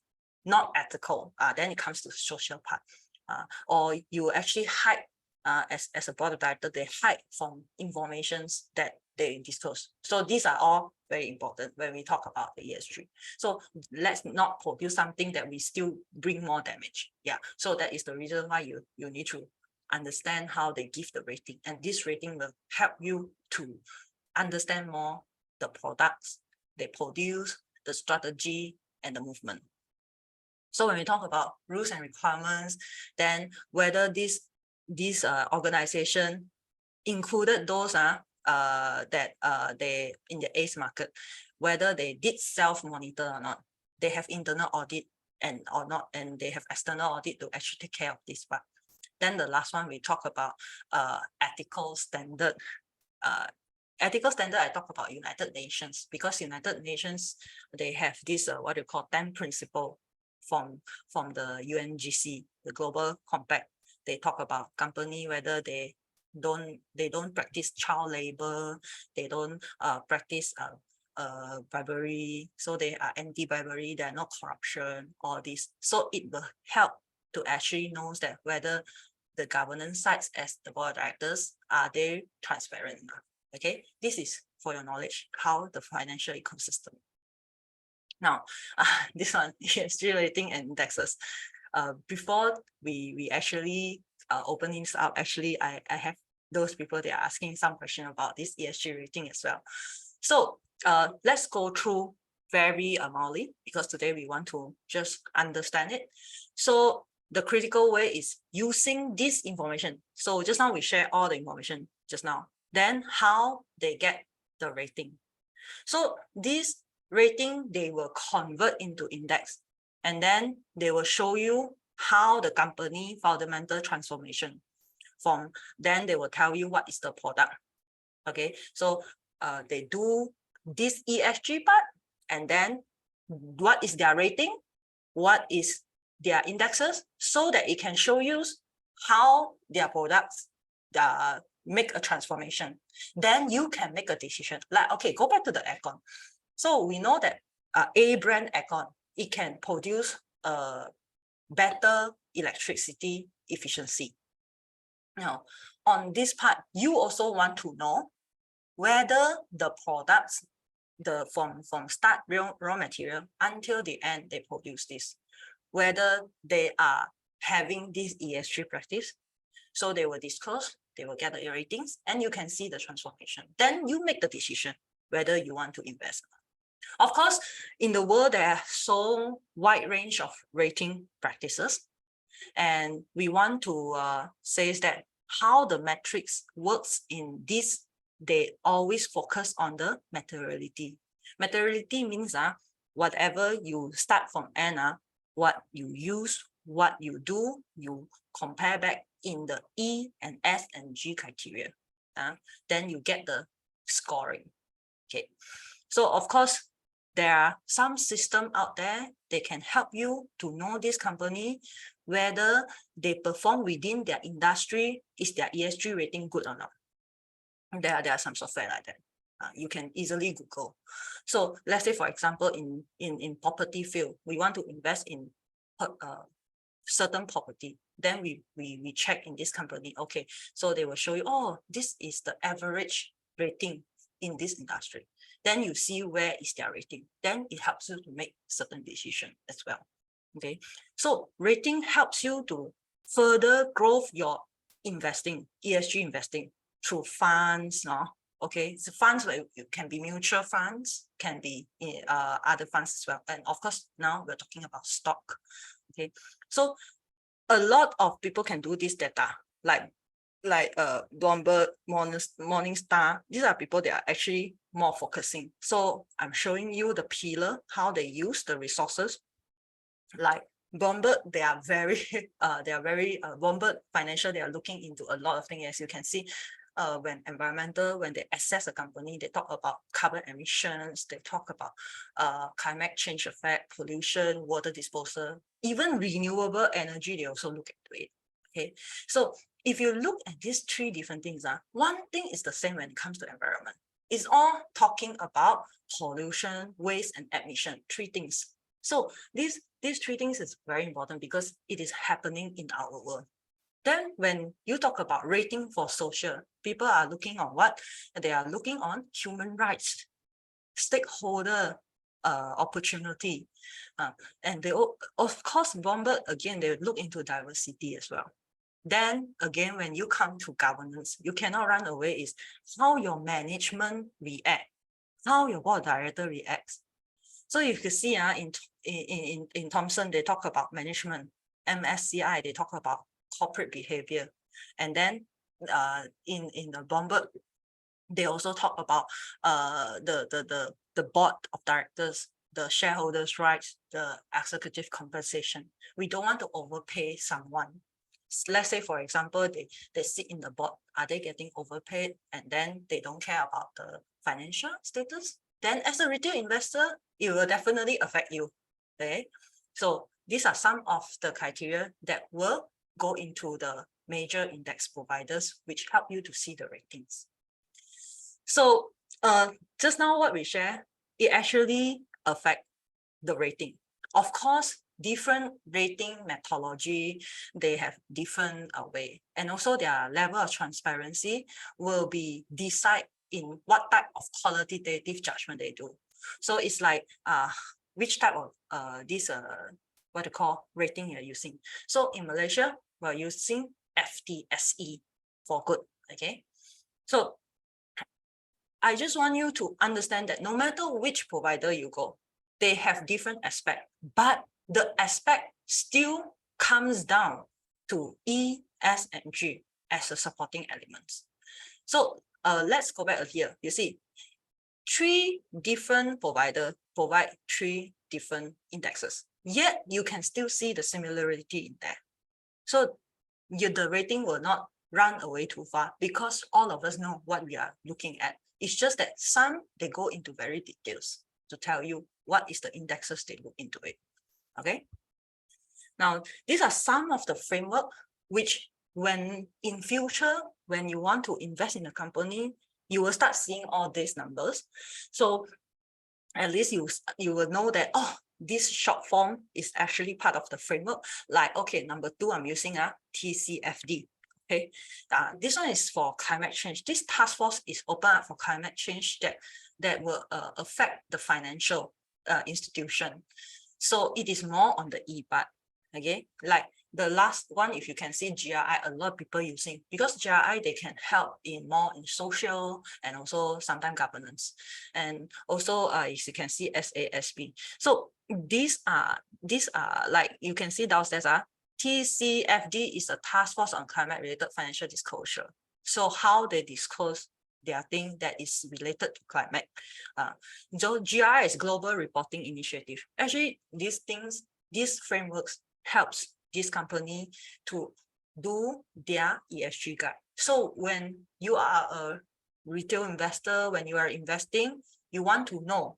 [SPEAKER 5] not ethical. Then it comes to social part. Or you actually hide as a board of director, they hide from informations that they disclose. So these are all very important when we talk about the ESG. So let's not produce something that we still bring more damage. Yeah. So that is the reason why you need to understand how they give the rating. And this rating will help you to understand more the products they produce, the strategy, and the movement. So when we talk about rules and requirements, then whether this organization included those that they in the ACE market, whether they did self-monitor or not, they have internal audit or not, and they have external audit to actually take care of this part. Then the last one we talk about ethical standard. Ethical standard, I talk about United Nations, because United Nations, they have this what you call 10 principle from the UNGC, the Global Compact. They talk about company, whether they don't practice child labor, they don't practice bribery, so they are anti-bribery, they are not corruption, all this. So it will help to actually know that whether the governance sides as the board of directors, are they transparent? Okay, this is for your knowledge, how the financial ecosystem. Now, this one, ESG rating and indexes. Before we actually open this up, actually, I have those people, they are asking some question about this ESG rating as well. So let's go through very mildly, because today we want to just understand it. So the critical way is using this information. So just now we share all the information just now. Then how they get the rating. So this rating, they will convert into index, and then they will show you how the company fundamental transformation from, then they will tell you what is the product. Okay, so they do this ESG part, and then what is their rating, what is their indexes, so that it can show you how their products make a transformation. Then you can make a decision. Like, okay, go back to the aircon. So we know that A brand aircon, it can produce better electricity efficiency. Now, on this part, you also want to know whether the products, from start raw material until the end they produce this, whether they are having this ESG practice. So they will disclose, they will get the ratings, and you can see the transformation. Then you make the decision whether you want to invest. Of course, in the world, there are so wide range of rating practices, and we want to say that how the metrics works in this, they always focus on the materiality. Materiality means whatever you start from end, what you use, what you do, you compare back in the E and S and G criteria. Then you get the scoring. Okay, so of course, there are some system out there, they can help you to know this company, whether they perform within their industry, is their ESG rating good or not. There are some software like that. You can easily Google. So let's say, for example, in property field, we want to invest in certain property. Then we check in this company. Okay, so they will show you, oh, this is the average rating in this industry. Then you see where is their rating. Then it helps you to make certain decision as well. Okay, so rating helps you to further grow your investing, ESG investing through funds. Okay, so funds, it can be mutual funds, can be other funds as well. And of course, now we're talking about stock. Okay, so a lot of people can do this data, like Bloomberg, Morningstar. These are people that are actually more focusing. So I'm showing you the pillar, how they use the resources. Like Bloomberg, they are very Bloomberg Financial, they are looking into a lot of things. As you can see, when they assess a company, they talk about carbon emissions, they talk about climate change effect, pollution, water disposal, even renewable energy, they also look into it. Okay, so if you look at these three different things, one thing is the same when it comes to environment. It's all talking about pollution, waste, and emission, three things. So these three things is very important because it is happening in our world. Then when you talk about rating for social, people are looking on what? They are looking on human rights, stakeholder opportunity. And they, of course, Bloomberg, again, they look into diversity as well. Then again, when you come to governance, you cannot run away is how your management react, how your board of director reacts. So if you see in Thomson, they talk about management. MSCI, they talk about corporate behavior. And then in the Bloomberg, they also talk about the board of directors, the shareholders' rights, the executive compensation. We don't want to overpay someone. Let's say, for example, they sit in the board. Are they getting overpaid? And then they don't care about the financial status? Then as a retail investor, it will definitely affect you. Okay, so these are some of the criteria that will go into the major index providers, which help you to see the ratings. So just now what we share, it actually affect the rating. Of course, different rating methodology, they have different way, and also their level of transparency will be decide in what type of qualitative judgment they do. So it's like which type of what you call rating you're using. So in Malaysia, we're using FTSE for good. Okay, so I just want you to understand that no matter which provider you go, they have different aspects, but the aspect still comes down to E, S, and G as a supporting elements. So let's go back here. You see, three different providers provide three different indexes, yet you can still see the similarity in there. So the rating will not run away too far because all of us know what we are looking at. It's just that some, they go into very details to tell you what is the indexes they look into it. Okay. Now, these are some of the framework which when in future, when you want to invest in a company, you will start seeing all these numbers. So at least you will know that, oh, this short form is actually part of the framework. Like, okay, number 2, I'm using a TCFD. Okay, this one is for climate change. This task force is open up for climate change that will affect the financial institution. So it is more on the E part. Okay, like the last one, if you can see GRI, a lot of people using, because GRI, they can help in more in social and also sometimes governance. And also, as you can see, SASB. So these are like you can see downstairs, TCFD is a task force on climate related financial disclosure. So how they disclose their thing that is related to climate. So GRI is Global Reporting Initiative. Actually, these frameworks helps this company to do their ESG guide. So when you are a retail investor, when you are investing, you want to know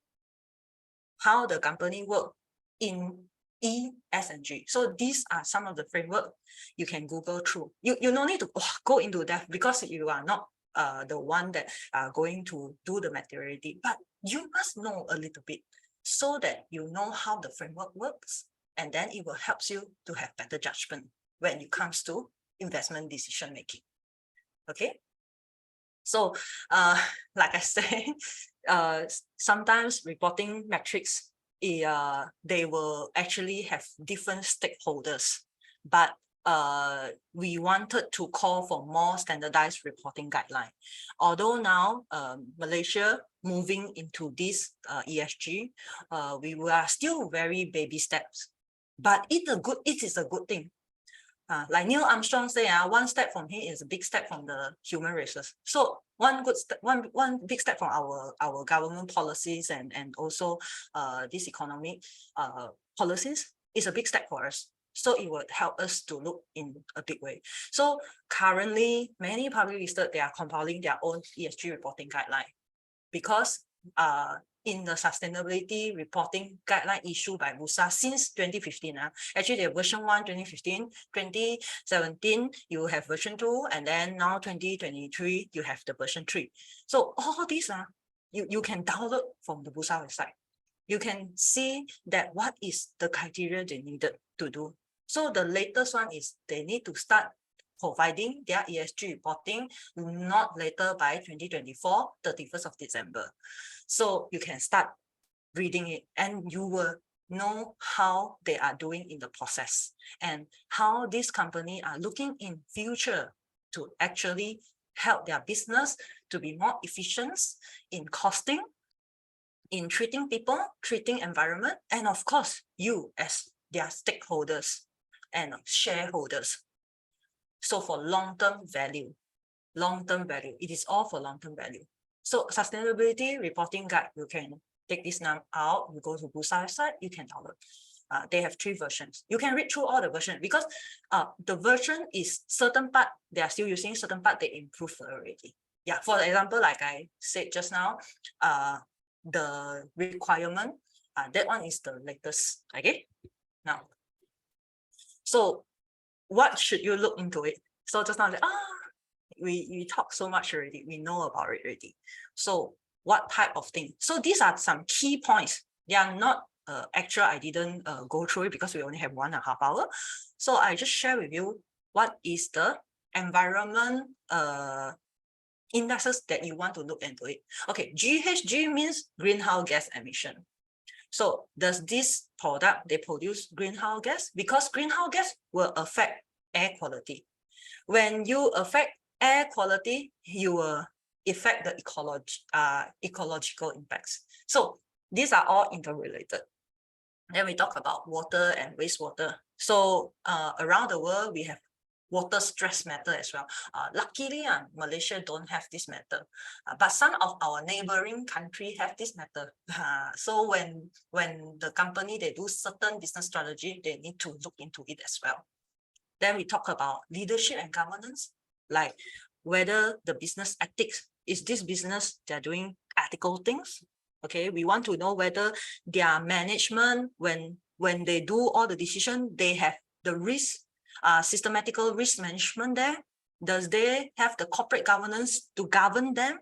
[SPEAKER 5] how the company work in E, S, and G. So these are some of the framework you can Google through. You no need to go into depth because you are not the one that are going to do the materiality, but you must know a little bit so that you know how the framework works, and then it will help you to have better judgment when it comes to investment decision making. Okay. So like I say, sometimes reporting metrics, they will actually have different stakeholders, but we wanted to call for more standardized reporting guideline. Although now Malaysia moving into this ESG, we are still very baby steps. but it is a good thing. Like Neil Armstrong say, one step from here is a big step from the human races. So one big step from our government policies and also this economic policies is a big step for us. So it would help us to look in a big way. So currently, many public listed, they are compiling their own ESG reporting guideline, because in the sustainability reporting guideline issued by BUSA since 2015. Actually, they have version 1, 2015, 2017, you have version 2, and then now 2023, you have the version 3. So all these you can download from the BUSA website. You can see that what is the criteria they needed to do. So the latest one is they need to start providing their ESG reporting not later by 2024, 31st of December. So you can start reading it and you will know how they are doing in the process and how these companies are looking in future to actually help their business to be more efficient in costing, in treating people, treating environment, and of course, you as their stakeholders and shareholders. So for long-term value, it is all for long-term value. So sustainability reporting guide, you can take this now out, you go to BUSA website, you can download. They have 3 versions. You can read through all the versions because the version is certain part, they are still using, certain part they improve already. Yeah, for example, like I said just now, the requirement, that one is the latest, okay? Now, so what should you look into it? So just now, we talk so much already, we know about it already. So what type of thing? So these are some key points. They are not actual, I didn't go through it because we only have 1.5 hours. So I just share with you what is the environment indexes that you want to look into it. Okay, GHG means greenhouse gas emission. So does this product, they produce greenhouse gas? Because greenhouse gas will affect air quality. When you affect air quality, you will affect the ecological impacts. So these are all interrelated. Then we talk about water and wastewater. So around the world, we have water stress matter as well. Luckily, Malaysia don't have this matter, but some of our neighboring country have this matter. So when the company, they do certain business strategy, they need to look into it as well. Then we talk about leadership and governance, like whether the business ethics, is this business, they're doing ethical things? Okay, we want to know whether their management, when they do all the decision, they have the risk, systematical risk management there. Does they have the corporate governance to govern them?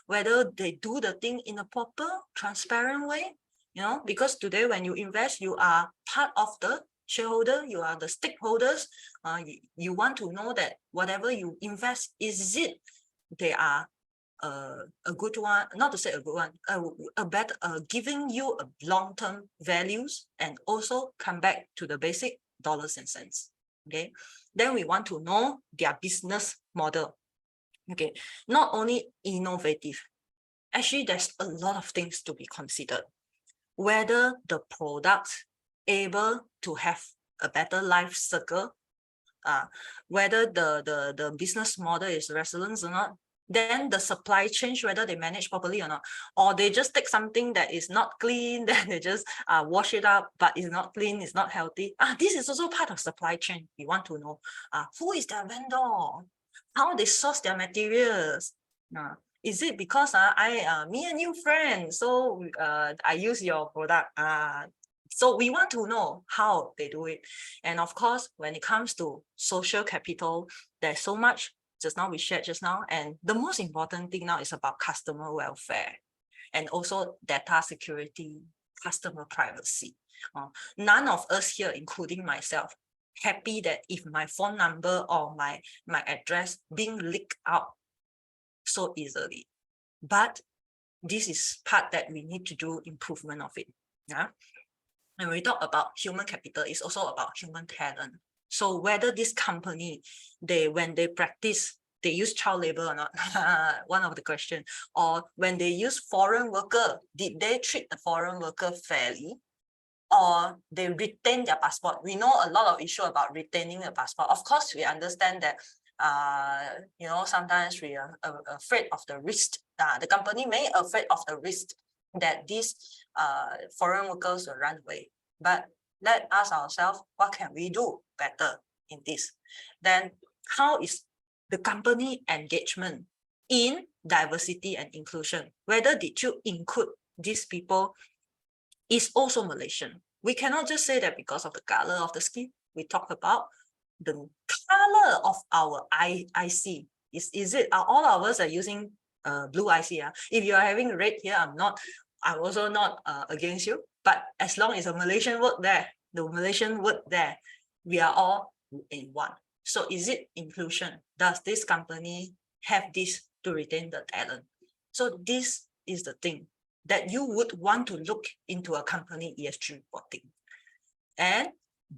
[SPEAKER 5] Whether they do the thing in a proper, transparent way, you know, because today when you invest, you are part of the shareholder, you are the stakeholders. You want to know that whatever you invest, is it they are a good one, not to say a good one, a better, giving you a long-term values and also come back to the basic dollars and cents. Okay, then we want to know their business model. Okay, not only innovative, actually there's a lot of things to be considered. Whether the product able to have a better life cycle, whether the business model is resilient or not, then the supply chain, whether they manage properly or not, or they just take something that is not clean, then they just wash it up, but it's not clean, it's not healthy. This is also part of supply chain. We want to know who is their vendor, how they source their materials. Is it because me and you friends, so I use your product? So we want to know how they do it. And of course, when it comes to social capital, there's so much. Just now we shared just now, and the most important thing now is about customer welfare and also data security, customer privacy. None of us here, including myself, happy that if my phone number or my address being leaked out so easily. But this is part that we need to do improvement of it. Yeah. And we talk about human capital, it's also about human talent. So whether this company, when they practice, they use child labor or not, one of the questions, or when they use foreign worker, did they treat the foreign worker fairly? or they retain their passport. We know a lot of issue about retaining the passport. Of course, we understand that sometimes we are afraid of the risk. The company may afraid of the risk that these foreign workers will run away. But let's ask ourselves, what can we do better in this? Then how is the company engagement in diversity and inclusion? Whether did you include these people is also Malaysian. We cannot just say that because of the color of the skin. We talk about the color of our IC. Is it all of us are using blue IC? If you are having red here, I'm also not against you. But as long as a Malaysian word there, the Malaysian word there, we are all in one. So is it inclusion? Does this company have this to retain the talent? So this is the thing that you would want to look into a company ESG reporting. And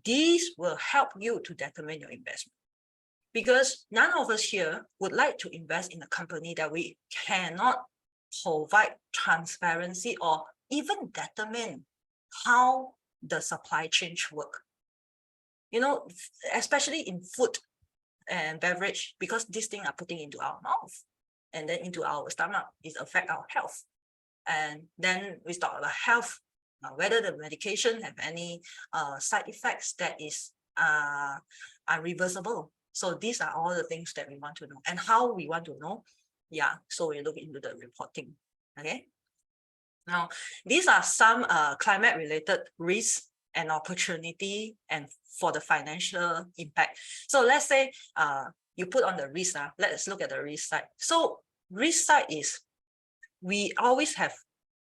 [SPEAKER 5] these will help you to determine your investment. Because none of us here would like to invest in a company that we cannot provide transparency or even determine how the supply chain work. Especially in food and beverage, because these things are putting into our mouth and then into our stomach, it affects our health. And then we talk about health, whether the medication have any side effects that is irreversible. So these are all the things that we want to know. And how we want to know, so we look into the reporting. Okay. Now, these are some climate-related risks and opportunity and for the financial impact. So let's say you put on the risk. Let's look at the risk side. So risk side is we always have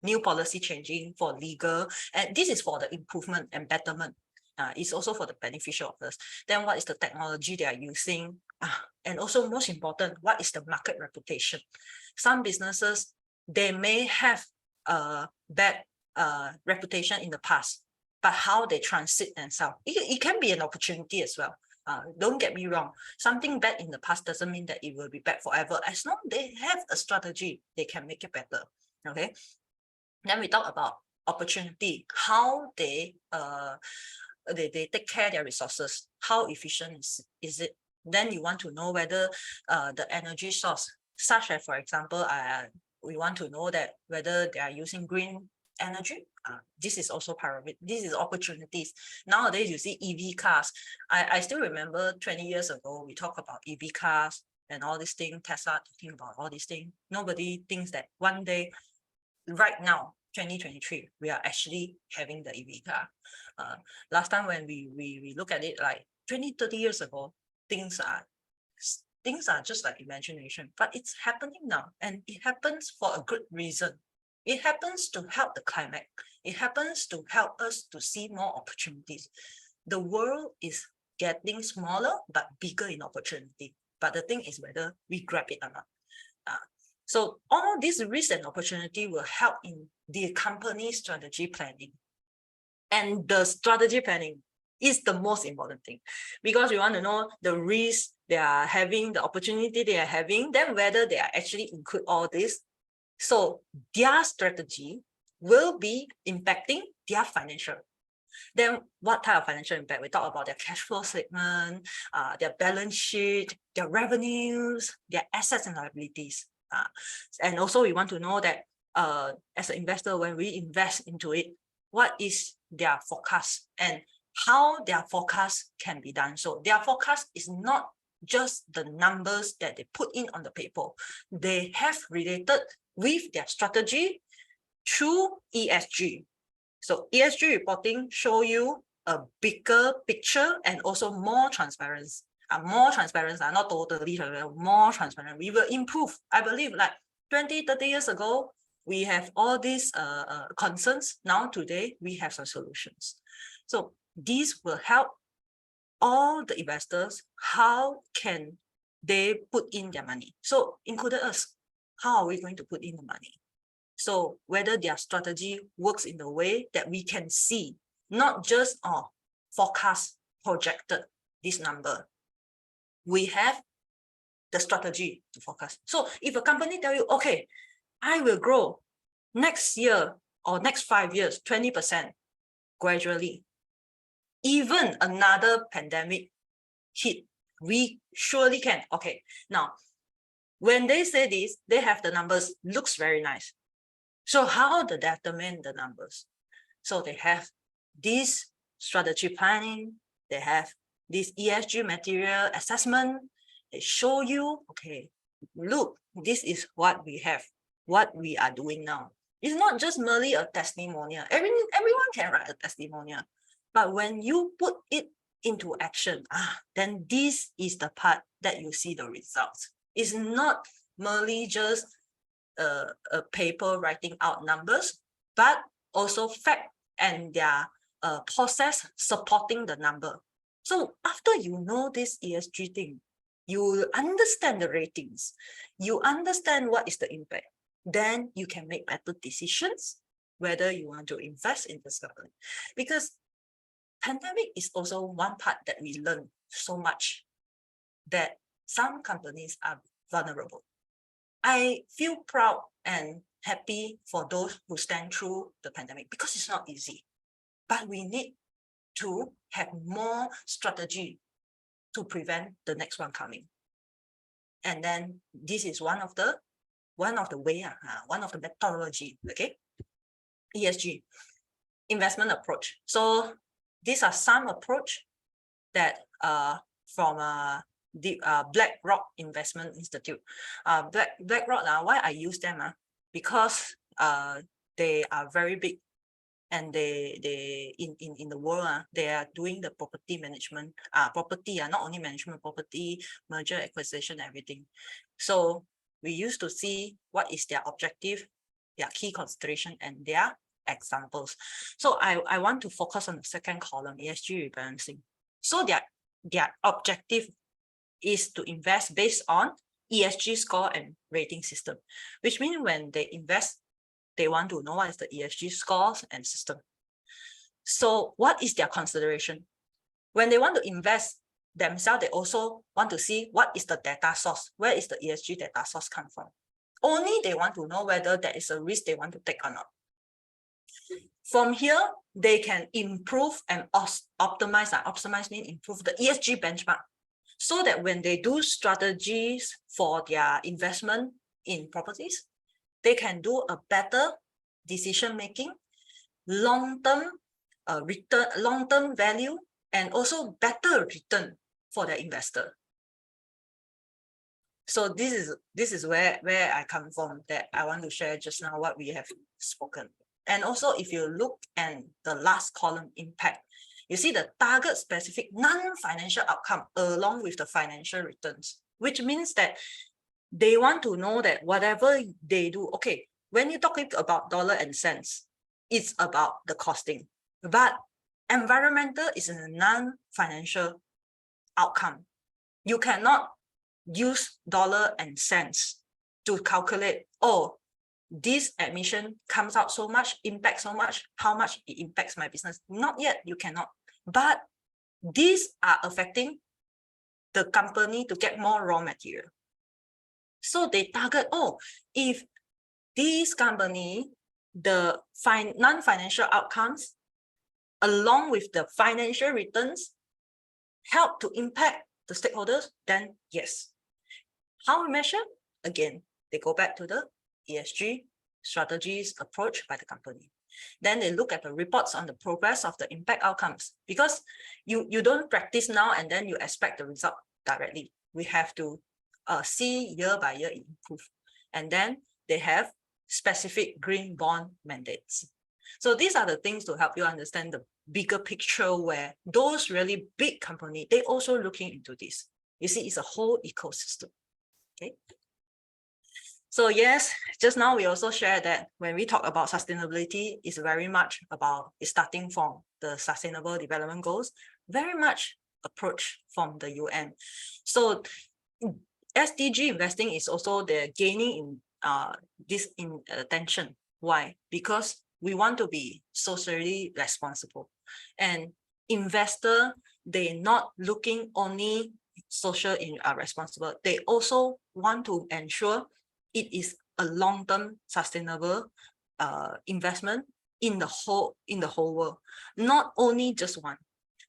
[SPEAKER 5] new policy changing for legal, and this is for the improvement and betterment. It's also for the beneficial of us. Then what is the technology they are using? And also most important, what is the market reputation? Some businesses, they may have a bad reputation in the past, but how they transit themselves, it can be an opportunity as well. Don't get me wrong. Something bad in the past doesn't mean that it will be bad forever. As long as they have a strategy, they can make it better. Okay. Then we talk about opportunity, how they take care of their resources, how efficient is it. Then you want to know whether the energy source, such as, for example, we want to know that whether they are using green energy. This is also parameter. This is opportunities. Nowadays, you see EV cars. I still remember 20 years ago, we talk about EV cars and all these things, Tesla talking about all these things. Nobody thinks that one day, right now, 2023, we are actually having the EV car. Last time when we look at it, like 20-30 years ago, things are just like imagination, but it's happening now, and it happens for a good reason. It happens to help the climate. It happens to help us to see more opportunities. The world is getting smaller, but bigger in opportunity. But the thing is whether we grab it or not. So all these risks and opportunity will help in the company's strategy planning. And the strategy planning is the most important thing, because we want to know the risk they are having, the opportunity they are having, then whether they are actually include all this. So their strategy will be impacting their financial. Then what type of financial impact? We talk about their cash flow statement, their balance sheet, their revenues, their assets and liabilities. And also we want to know that as an investor, when we invest into it, what is their forecast and how their forecast can be done. So their forecast is not just the numbers that they put in on the paper. They have related with their strategy through ESG. So ESG reporting show you a bigger picture and also more transparency. More transparent, not totally more transparent. We will improve. I believe like 20-30 years ago, we have all these concerns. Now today, we have some solutions. So these will help all the investors. How can they put in their money? So included us, how are we going to put in the money? So whether their strategy works in the way that we can see, not just forecast projected this number. We have the strategy to forecast. So if a company tell you, okay, I will grow next year or next 5 years, 20% gradually. Even another pandemic hit, we surely can. Okay, now, when they say this, they have the numbers, looks very nice. So how do they determine the numbers? So they have this strategy planning, they have this ESG material assessment. They show you, okay, look, this is what we have, what we are doing now. It's not just merely a testimonial. Everyone can write a testimonial. But when you put it into action, then this is the part that you see the results. It's not merely just a paper writing out numbers, but also fact and their process supporting the number. So after you know this ESG thing, you understand the ratings, you understand what is the impact, then you can make better decisions whether you want to invest in this company. Because pandemic is also one part that we learn so much, that some companies are vulnerable. I feel proud and happy for those who stand through the pandemic, because it's not easy. But we need to have more strategy to prevent the next one coming. And then this is one of the way, one of the methodology. Okay, ESG investment approach. So these are some approach that from the BlackRock Investment Institute. BlackRock, why I use them? Because they are very big, and they in the world, they are doing the property management, property, not only management, property, merger, acquisition, everything. So we used to see what is their objective, their key consideration, and their examples. So I want to focus on the second column, ESG rebalancing. So their objective is to invest based on ESG score and rating system, which means when they invest, they want to know what is the ESG scores and system. So what is their consideration? When they want to invest themselves, they also want to see what is the data source, where is the ESG data source come from. Only they want to know whether there is a risk they want to take or not. From here, they can improve and optimize. Optimize means improve the ESG benchmark, so that when they do strategies for their investment in properties, they can do a better decision making, long-term return, long-term value, and also better return for the investor. So this is where I come from, that I want to share just now what we have spoken. And also, if you look at the last column, impact, you see the target specific non-financial outcome along with the financial returns, which means that they want to know that whatever they do, okay, when you're talking about dollar and cents, it's about the costing. But environmental is a non-financial outcome. You cannot use dollar and cents to calculate, oh, this emission comes out so much, impacts so much, how much it impacts my business. Not yet, you cannot. But these are affecting the company to get more raw material. So they target, oh, if this company, the non-financial outcomes, along with the financial returns, help to impact the stakeholders, then yes. How we measure? Again, they go back to the ESG strategies approach by the company. Then they look at the reports on the progress of the impact outcomes, because you don't practice now and then you expect the result directly. We have to see year by year improve. And then they have specific green bond mandates. So these are the things to help you understand the bigger picture, where those really big companies, they also looking into this. You see, it's a whole ecosystem. Okay. So yes, just now we also shared that when we talk about sustainability, it's very much about starting from the Sustainable Development Goals, very much approach from the UN. So SDG investing is also the gaining in attention. Why? Because we want to be socially responsible, and investor, they're not looking only social responsible. They also want to ensure it is a long-term sustainable investment in the whole world, not only just one.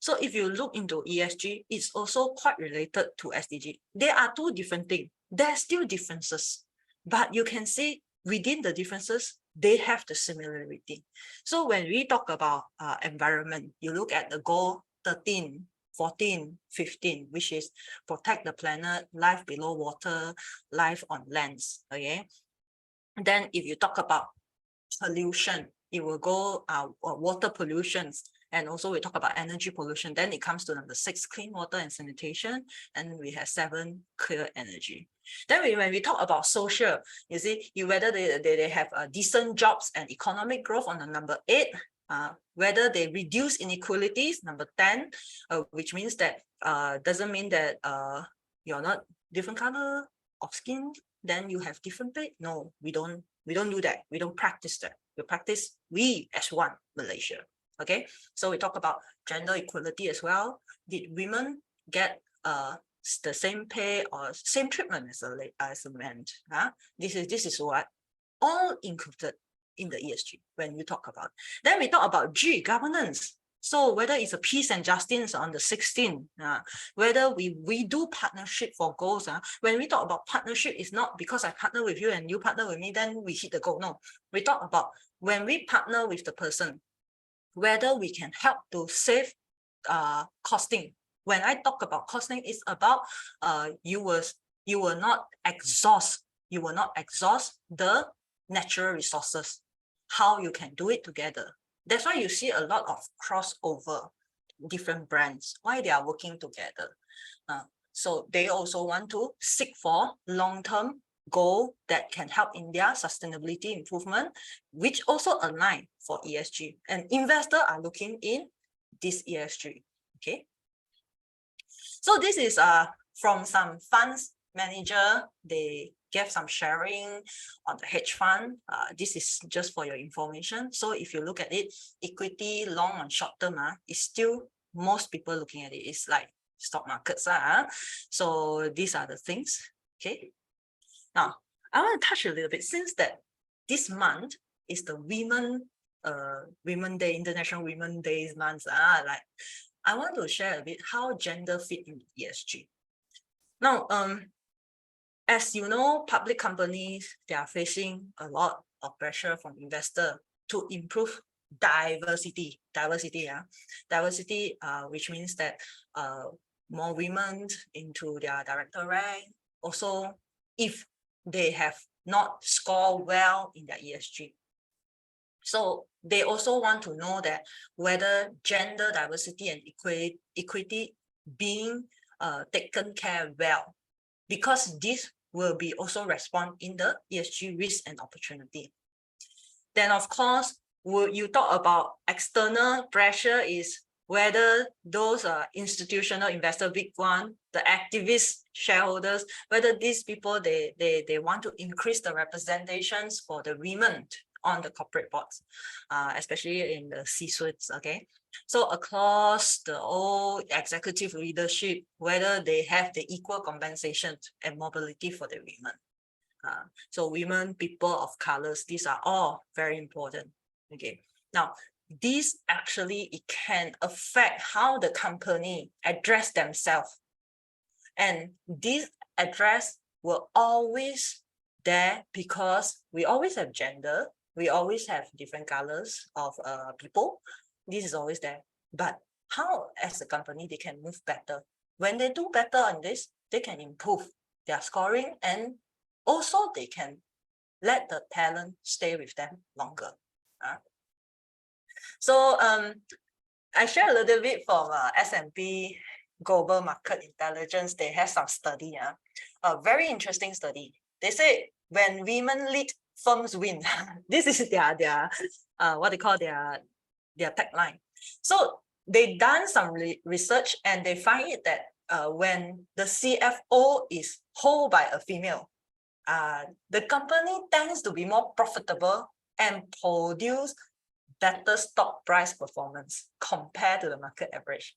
[SPEAKER 5] So if you look into ESG, it's also quite related to SDG. They are two different things. There are still differences, but you can see within the differences, they have the similarity. So when we talk about environment, you look at the goal 13, 14, 15, which is protect the planet, life below water, life on lands. Okay. Then if you talk about pollution, it will go water pollutions, and also we talk about energy pollution. Then it comes to number 6, clean water and sanitation, and we have 7, clear energy. Then when we talk about social, you see, whether they have decent jobs and economic growth on the number 8, whether they reduce inequalities, number 10, which means that doesn't mean that you're not different color of skin, then you have different pay. No, we don't do that. We don't practice that. We as one Malaysia. Okay, so we talk about gender equality as well. Did women get the same pay or same treatment as a man? This is what all included in the ESG when you talk about. Then we talk about G, governance. So whether it's a peace and justice on the 16th, whether we do partnership for goals. When we talk about partnership, it's not because I partner with you and you partner with me, then we hit the goal. No, we talk about when we partner with the person, whether we can help to save costing. When I talk about costing, it's about you will not exhaust the natural resources. How you can do it together. That's why you see a lot of crossover, different brands, why they are working together. So they also want to seek for long-term goal that can help in their sustainability improvement, which also align for ESG. And investors are looking in this ESG. Okay. So this is from some funds manager. They gave some sharing on the hedge fund. This is just for your information. So if you look at it, equity, long and short term, is still most people looking at it. It's like stock markets. So these are the things. Okay. Now, I want to touch a little bit, since that this month is the Women Day, International Women Day month. Like, I want to share a bit how gender fit in ESG. Now, as you know, public companies, they are facing a lot of pressure from investors to improve diversity, which means that more women into their director rank. Also, if they have not scored well in their ESG. So they also want to know that whether gender diversity and equity being taken care well, because this will be also respond in the ESG risk and opportunity. Then of course, you talk about external pressure, is whether those institutional investor, big one, the activist shareholders, whether these people, they want to increase the representations for the women on the corporate boards, especially in the C-suites. Okay, so across the whole executive leadership, whether they have the equal compensation and mobility for the women. So women, people of colors, these are all very important. Okay, now this actually, it can affect how the company address themselves, and this address will always there, because we always have gender, we always have different colors of people. This is always there. But how, as a company, they can move better? When they do better on this, they can improve their scoring, and also they can let the talent stay with them longer. So I share a little bit from S&P Global Market Intelligence. They have some study, a very interesting study. They say when women lead, firms win. This is their what they call their tagline. So they done some research, and they find it that when the CFO is held by a female, the company tends to be more profitable and produce better stock price performance compared to the market average.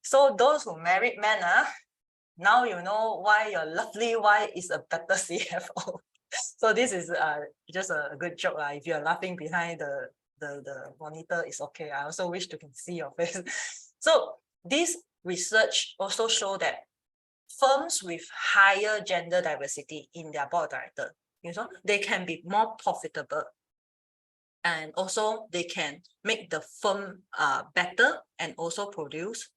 [SPEAKER 5] So those who married men, now you know why your lovely wife is a better CFO. So this is just a good joke if you're laughing behind the monitor is okay. I also wish to can see your face. So this research also show that firms with higher gender diversity in their board of director, they can be more profitable, and also they can make the firm better and also produce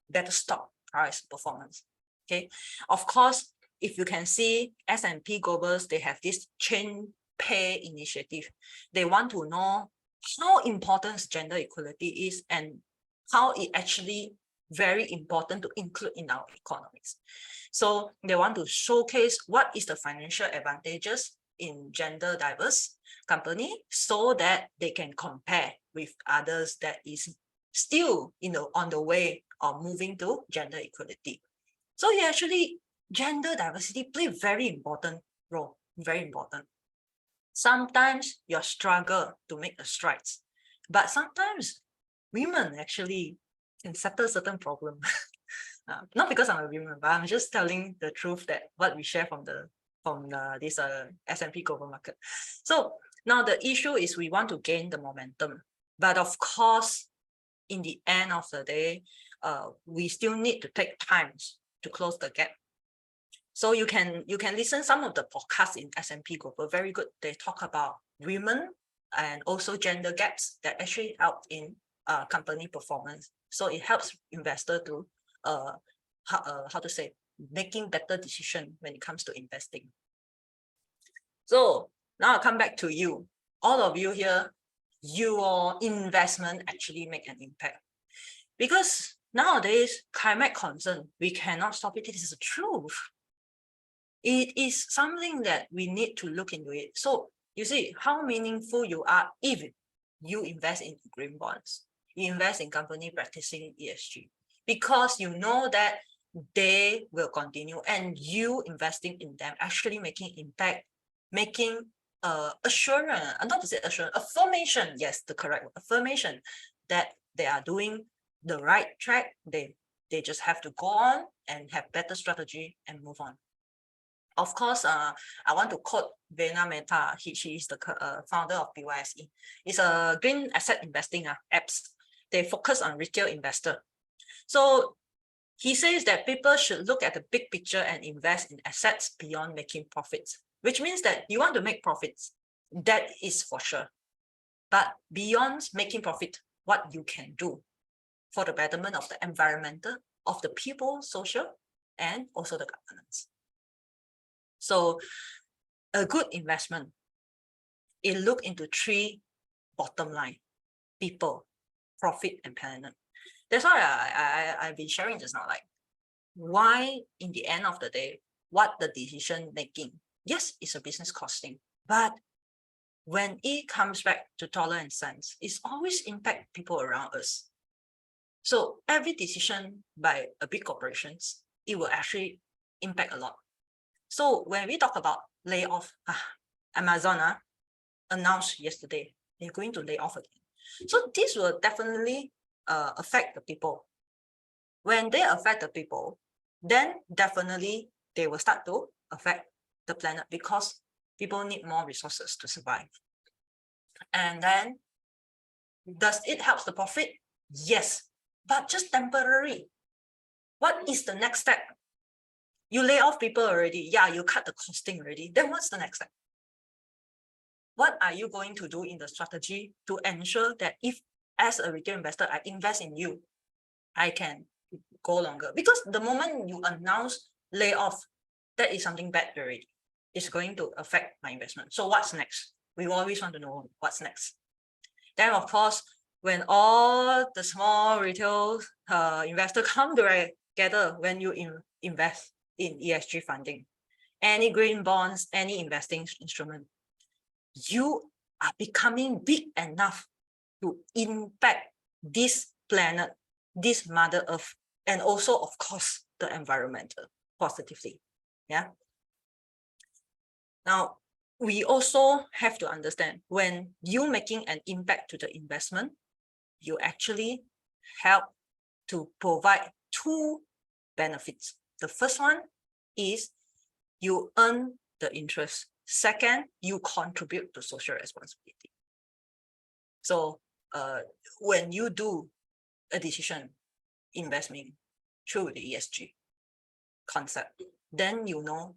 [SPEAKER 5] better stock price performance. Okay, of course, if you can see S&P Global, they have this change pay initiative. They want to know how important gender equality is and how it actually very important to include in our economics. So they want to showcase what is the financial advantages in gender diverse company, so that they can compare with others that is still on the way of moving to gender equality. So gender diversity play very important role, very important. Sometimes you struggle to make the strides, but sometimes women actually can settle certain problem. Not because I'm a woman, but I'm just telling the truth that what we share from this S&P Global Market. So now the issue is we want to gain the momentum, but of course, in the end of the day, we still need to take time to close the gap. So you can listen some of the podcasts in S&P Global, very good. They talk about women and also gender gaps that actually help in company performance. So it helps investor to making better decision when it comes to investing. So now I'll come back to you. All of you here, your investment actually make an impact. Because nowadays, climate concern, we cannot stop it. This is the truth. It is something that we need to look into it. So you see how meaningful you are if you invest in green bonds, you invest in company practicing ESG, because you know that they will continue, and you investing in them actually making impact, making assurance, not to say assurance, affirmation, yes, the correct word, affirmation that they are doing the right track. They just have to go on and have better strategy and move on. Of course, I want to quote Vena Mehta. She is the founder of BYSE. It's a green asset investing apps. They focus on retail investor. So he says that people should look at the big picture and invest in assets beyond making profits, which means that you want to make profits. That is for sure. But beyond making profit, what you can do for the betterment of the environmental, of the people, social, and also the governance. So a good investment, it look into three bottom line: people, profit, and planet. That's why I've been sharing just now, like, why in the end of the day, what the decision making, yes, it's a business costing, but when it comes back to dollar and cents, it's always impact people around us. So every decision by a big corporations, it will actually impact a lot. So when we talk about layoff, Amazon announced yesterday, they're going to lay off again. So this will definitely affect the people. When they affect the people, then definitely they will start to affect the planet, because people need more resources to survive. And then, does it help the profit? Yes, but just temporary. What is the next step? You lay off people already. Yeah, you cut the costing already. Then what's the next step? What are you going to do in the strategy to ensure that if, as a retail investor, I invest in you, I can go longer? Because the moment you announce layoff, that is something bad already. It's going to affect my investment. So what's next? We always want to know what's next. Then, of course, when all the small retail investors come together, when you invest in ESG funding, any green bonds, any investing instrument, you are becoming big enough to impact this planet, this Mother Earth, and also, of course, the environmental positively. Yeah. Now, we also have to understand, when you making an impact to the investment, you actually help to provide two benefits. The first one is you earn the interest. Second, you contribute to social responsibility. So when you do a decision investment through the ESG concept, then you know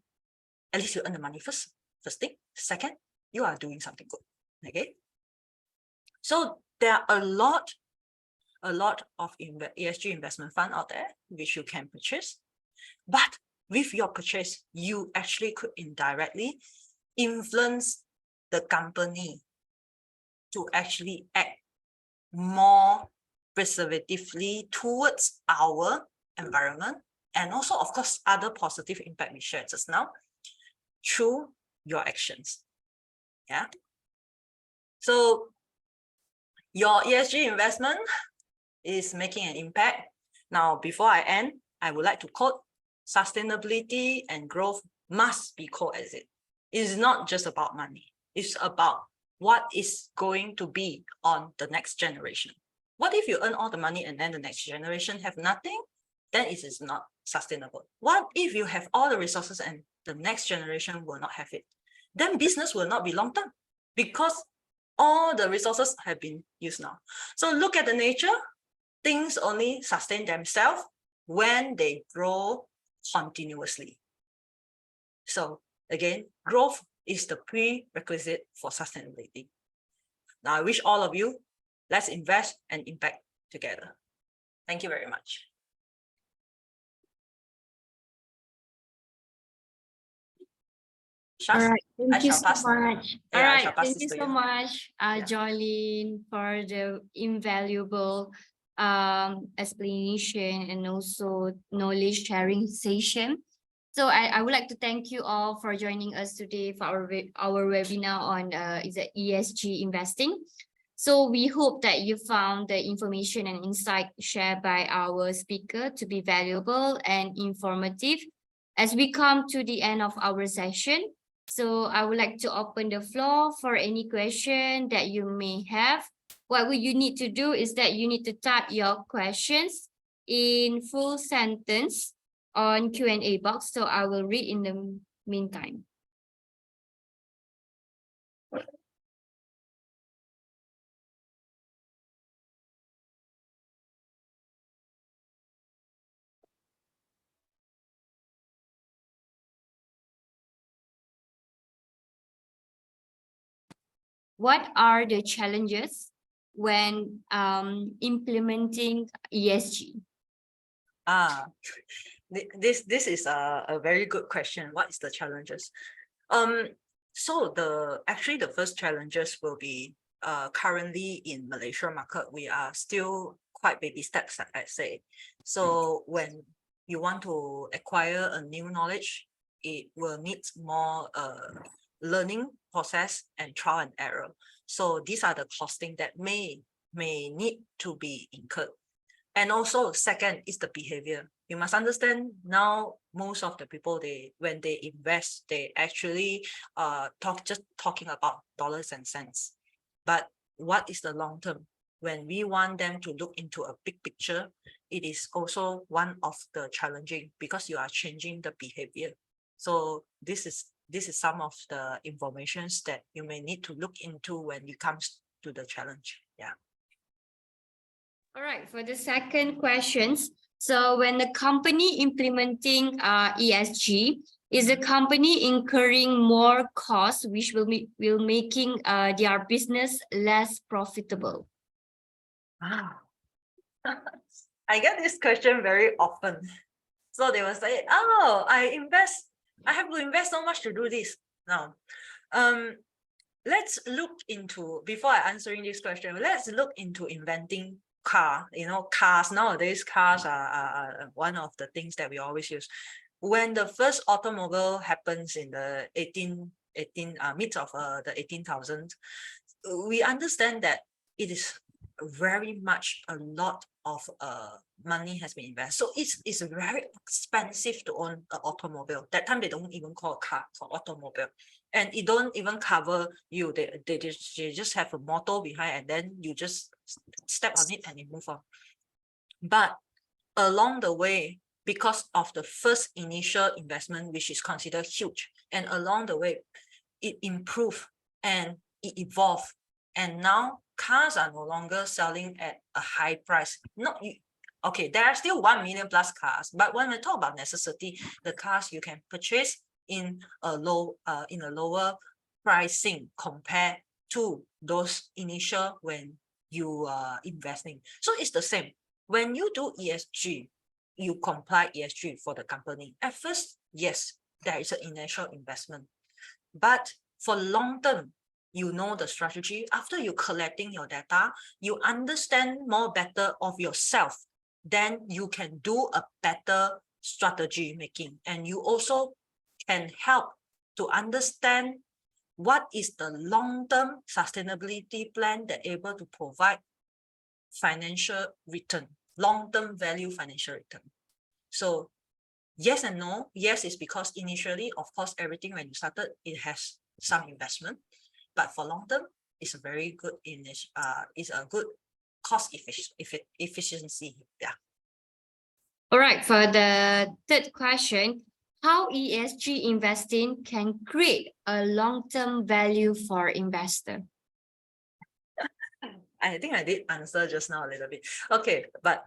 [SPEAKER 5] at least you earn the money first thing. Second, you are doing something good. Okay. So there are a lot of ESG investment fund out there which you can purchase, but with your purchase, you actually could indirectly influence the company to actually act more preservatively towards our environment, and also, of course, other positive impact we shared just now through your actions. Yeah. So your ESG investment is making an impact. Now, before I end, I would like to quote, sustainability and growth must be coexist. It's not just about money. It's about what is going to be on the next generation. What if you earn all the money and then the next generation have nothing? Then it is not sustainable. What if you have all the resources and the next generation will not have it? Then business will not be long term because all the resources have been used now. So look at the nature. Things only sustain themselves when they grow continuously. So again, growth is the prerequisite for sustainability. Now I wish all of you, let's invest and impact together. Thank you very much.
[SPEAKER 4] All
[SPEAKER 5] Shash,
[SPEAKER 4] right,
[SPEAKER 5] I
[SPEAKER 4] thank you
[SPEAKER 5] shall
[SPEAKER 4] so
[SPEAKER 5] pass.
[SPEAKER 4] much.
[SPEAKER 5] Yeah,
[SPEAKER 4] All
[SPEAKER 5] I
[SPEAKER 4] right,
[SPEAKER 5] shall pass
[SPEAKER 4] thank
[SPEAKER 5] this
[SPEAKER 4] you
[SPEAKER 5] to
[SPEAKER 4] so
[SPEAKER 5] you.
[SPEAKER 4] much,
[SPEAKER 5] Yeah.
[SPEAKER 4] Jolene, for the invaluable explanation and also knowledge sharing session. So I would like to thank you all for joining us today for our webinar on is it ESG investing. So we hope that you found the information and insight shared by our speaker to be valuable and informative. As we come to the end of our session, so I would like to open the floor for any question that you may have. What you need to do is that you need to type your questions in full sentence on Q&A box. So I will read in the meantime. What are the challenges when implementing ESG?
[SPEAKER 5] This is a very good question. What is the challenges? So actually the first challenges will be currently in Malaysia market, we are still quite baby steps, I say. So when you want to acquire a new knowledge, it will need more learning process and trial and error. So these are the costing that may need to be incurred. And also second is the behavior. You must understand now most of the people, when they invest, they actually talking about dollars and cents. But what is the long term? When we want them to look into a big picture, it is also one of the challenging because you are changing the behavior. So this is some of the informations that you may need to look into when it comes to the challenge. Yeah.
[SPEAKER 4] All right, for the second questions. So when the company implementing ESG, is the company incurring more costs, which will making their business less profitable?
[SPEAKER 5] I get this question very often. So they will say, oh, I have to invest so much to do this. Now, let's look into, before I answering this question, let's look into inventing car. Cars nowadays, cars are one of the things that we always use. When the first automobile happens in the mid of the 18,000s, we understand that it is very much a lot of money has been invested. So it's very expensive to own an automobile. That time they don't even call a car, called automobile. And it don't even cover you. They just have a motor behind, and then you just step on it and you move on. But along the way, because of the first initial investment, which is considered huge, and along the way, it improved and it evolved. And now cars are no longer selling at a high price. Okay, there are still 1 million plus cars, but when we talk about necessity, the cars you can purchase in a lower pricing compared to those initial when you are investing. So it's the same. When you do ESG, you comply ESG for the company. At first, yes, there is an initial investment, but for long term, you know the strategy. After you collecting your data, you understand more better of yourself, then you can do a better strategy making, and you also can help to understand what is the long-term sustainability plan that able to provide financial return, long-term value financial return. So yes and no. Yes is because initially, of course, everything when you started, it has some investment, but for long term, it's a very good it's a good cost efficiency. Yeah.
[SPEAKER 4] All right, for the third question, how ESG investing can create a long-term value for investor?
[SPEAKER 5] I think I did answer just now a little bit. Okay, but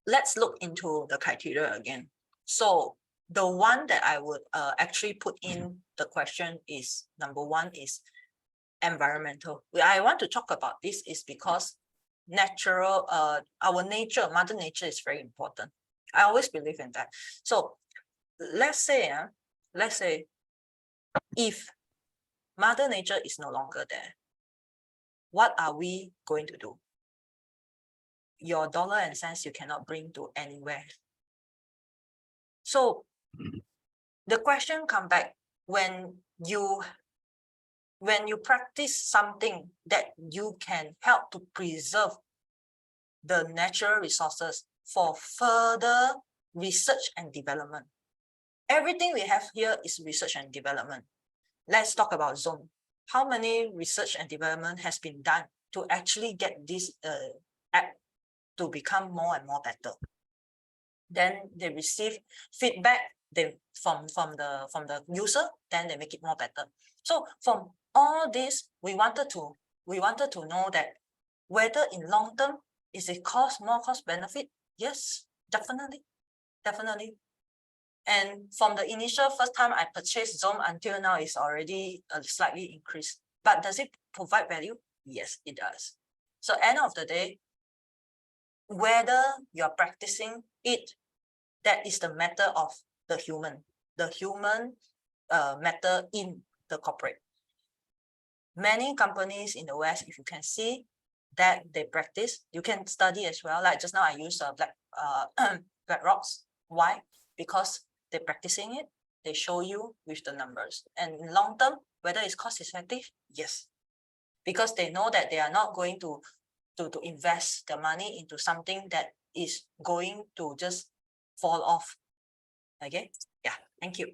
[SPEAKER 5] let's look into the criteria again. So the one that I would actually put in the question is number one is environmental. I want to talk about this is because natural, our nature, Mother Nature is very important. I always believe in that. So let's say if Mother Nature is no longer there, what are we going to do? Your dollar and cents you cannot bring to anywhere. So the question come back when you practice something that you can help to preserve the natural resources for further research and development. Everything we have here is research and development. Let's talk about Zone. How many research and development has been done to actually get this app to become more and more better? Then they receive feedback from the user, then they make it more better. So from all this, we wanted to know that whether in long term is it more cost benefit? Yes, definitely. And from the initial first time I purchased Zoom until now, it's already slightly increased. But does it provide value? Yes, it does. So end of the day, whether you're practicing it, that is the matter of the human matter in the corporate. Many companies in the West, if you can see that they practice, you can study as well. Like just now I use BlackRock's. Why? Because they're practicing it, they show you with the numbers. And in long term, whether it's cost effective, yes. Because they know that they are not going to invest the money into something that is going to just fall off. Okay, yeah, thank you.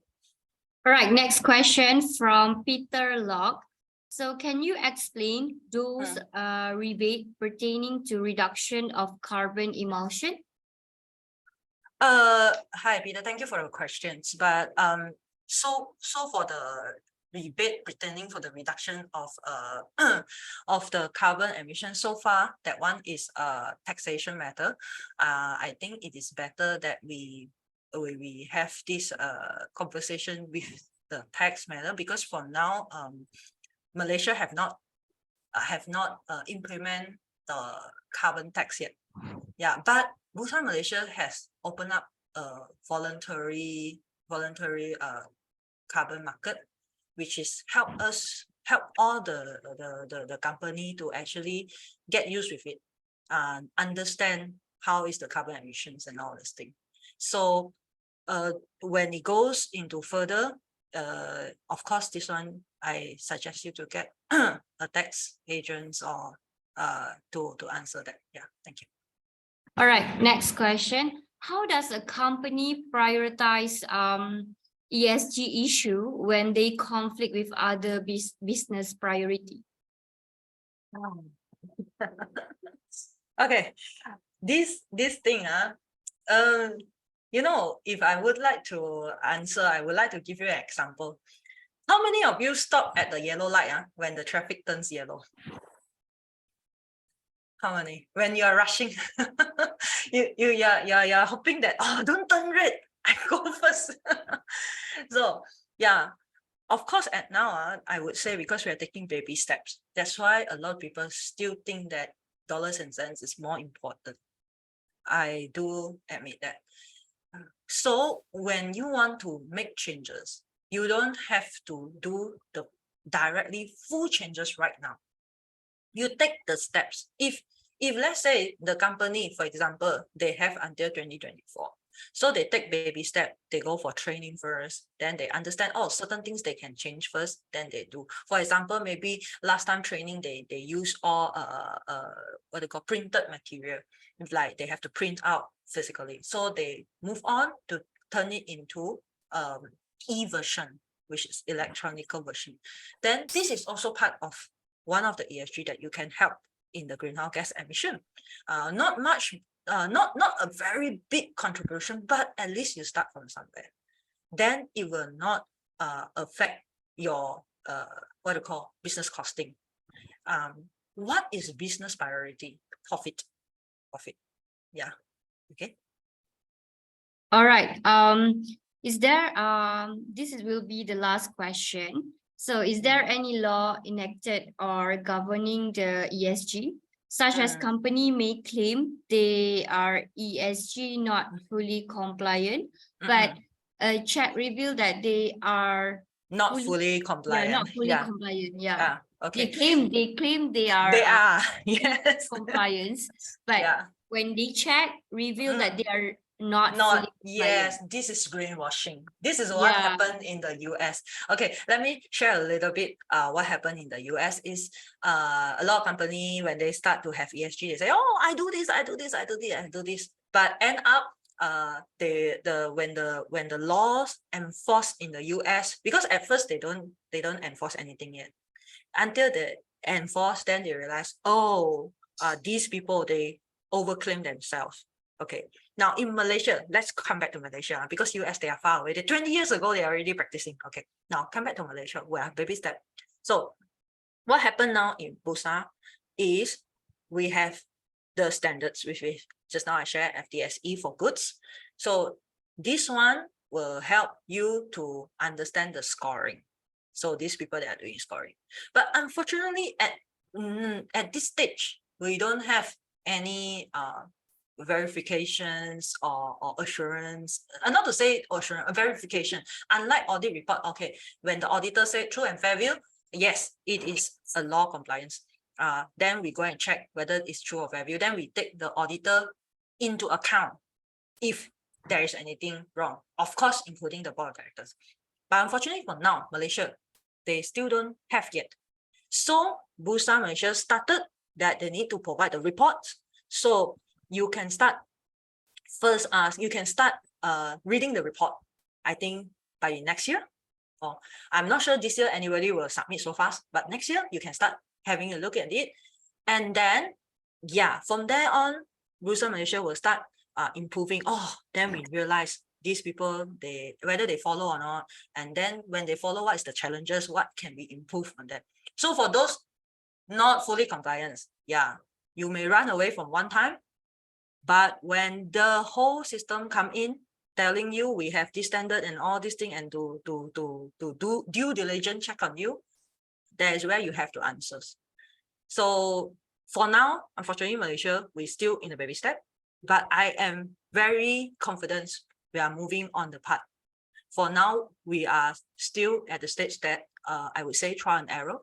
[SPEAKER 4] All right, next question from Peter Locke. So can you explain those rebate pertaining to reduction of carbon emission?
[SPEAKER 5] Hi Peter, thank you for your questions. But so for the rebate pertaining for the reduction of of the carbon emission, so far that one is a taxation matter. I think it is better that we have this conversation with the tax matter, because for now Malaysia have not implement the carbon tax yet. Yeah, but Busan, Malaysia has opened up a voluntary carbon market, which is help all the company to actually get used with it and understand how is the carbon emissions and all this thing. So when it goes into further, of course, this one I suggest you to get a tax agents or to answer that. Yeah, thank you.
[SPEAKER 4] All right, next question. How does a company prioritize ESG issue when they conflict with other business priority?
[SPEAKER 5] Okay, this thing, you know, if I would like to answer, I would like to give you an example. How many of you stop at the yellow light when the traffic turns yellow? How many? When you are rushing, you're hoping that, oh, don't turn red, I go first. So yeah, of course, at now, I would say because we are taking baby steps, that's why a lot of people still think that dollars and cents is more important. I do admit that. So when you want to make changes, you don't have to do the directly full changes right now. You take the steps. If let's say the company, for example, they have until 2024. So they take baby step, they go for training first, then they understand, oh, certain things they can change first, then they do. For example, maybe last time training, they use all what they call printed material, like they have to print out physically. So they move on to turn it into e-version, which is electronical version. Then this is also part of one of the ESG that you can help in the greenhouse gas emission. Not much, not a very big contribution, but at least you start from somewhere. Then it will not affect your what you call business costing. What is business priority? Profit. Yeah. Okay.
[SPEAKER 4] All right. Is there will be the last question. So is there any law enacted or governing the ESG, such as company may claim they are ESG not fully compliant, but a check revealed that they are
[SPEAKER 5] not fully compliant.
[SPEAKER 4] not fully compliant. Yeah.
[SPEAKER 5] Okay.
[SPEAKER 4] They claim they are
[SPEAKER 5] yes
[SPEAKER 4] compliance, but when they check, reveal that they are not fully
[SPEAKER 5] yes, this is greenwashing. This is what happened in the US. Okay, let me share a little bit what happened in the US is a lot of company when they start to have ESG, they say, oh, I do this, but end up when the laws enforced in the US, because at first they don't enforce anything yet, until they enforce, then they realize, oh, these people, they overclaim themselves. Okay, now in Malaysia, let's come back to Malaysia, because US, they are far away. 20 years ago, they are already practicing. Okay, now come back to Malaysia, where baby step. So what happened now in Bursa is we have the standards, which we just now I shared, FTSE for goods. So this one will help you to understand the scoring. So these people that are doing scoring. But unfortunately, at this stage, we don't have any verifications or assurance, not to say assurance, a verification. Unlike audit report, okay, when the auditor said true and fair view, yes, it is a law compliance. Then we go and check whether it's true or fair view. Then we take the auditor into account if there is anything wrong, of course, including the board of directors. But unfortunately for now, Malaysia, they still don't have yet. So Bursa Malaysia started that they need to provide the reports. So you can start first, you can start reading the report, I think by next year. Or I'm not sure this year anybody will submit so fast, but next year you can start having a look at it. And then, yeah, from there on, Bursa Malaysia will start improving. Oh, then we realize these people, whether they follow or not, and then when they follow, what is the challenges, what can we improve on that. So for those not fully compliant, yeah, you may run away from one time, but when the whole system come in telling you we have this standard and all this thing, and to do due diligence check on you, that is where you have to answer. So for now, unfortunately, Malaysia, we're still in a baby step, but I am very confident we are moving on the path. For now, we are still at the stage that I would say trial and error.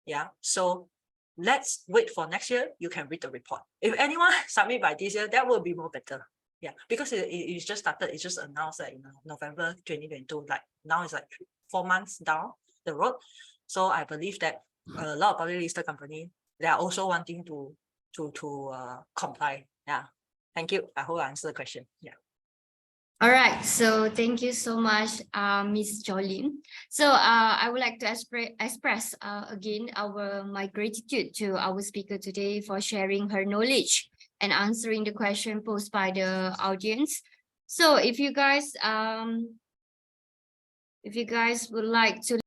[SPEAKER 5] Yeah, so let's wait for next year. You can read the report. If anyone submit by this year, that will be more better. Yeah, because it just started, it's just announced that in November 2022. Like now it's like 4 months down the road. So I believe that a lot of public listed companies, they are also wanting to comply. Yeah, thank you. I hope I answered the question. Yeah.
[SPEAKER 4] All right, so thank you so much, Ms. Jolene. So I would like to express again my gratitude to our speaker today for sharing her knowledge and answering the question posed by the audience. So if you guys would like to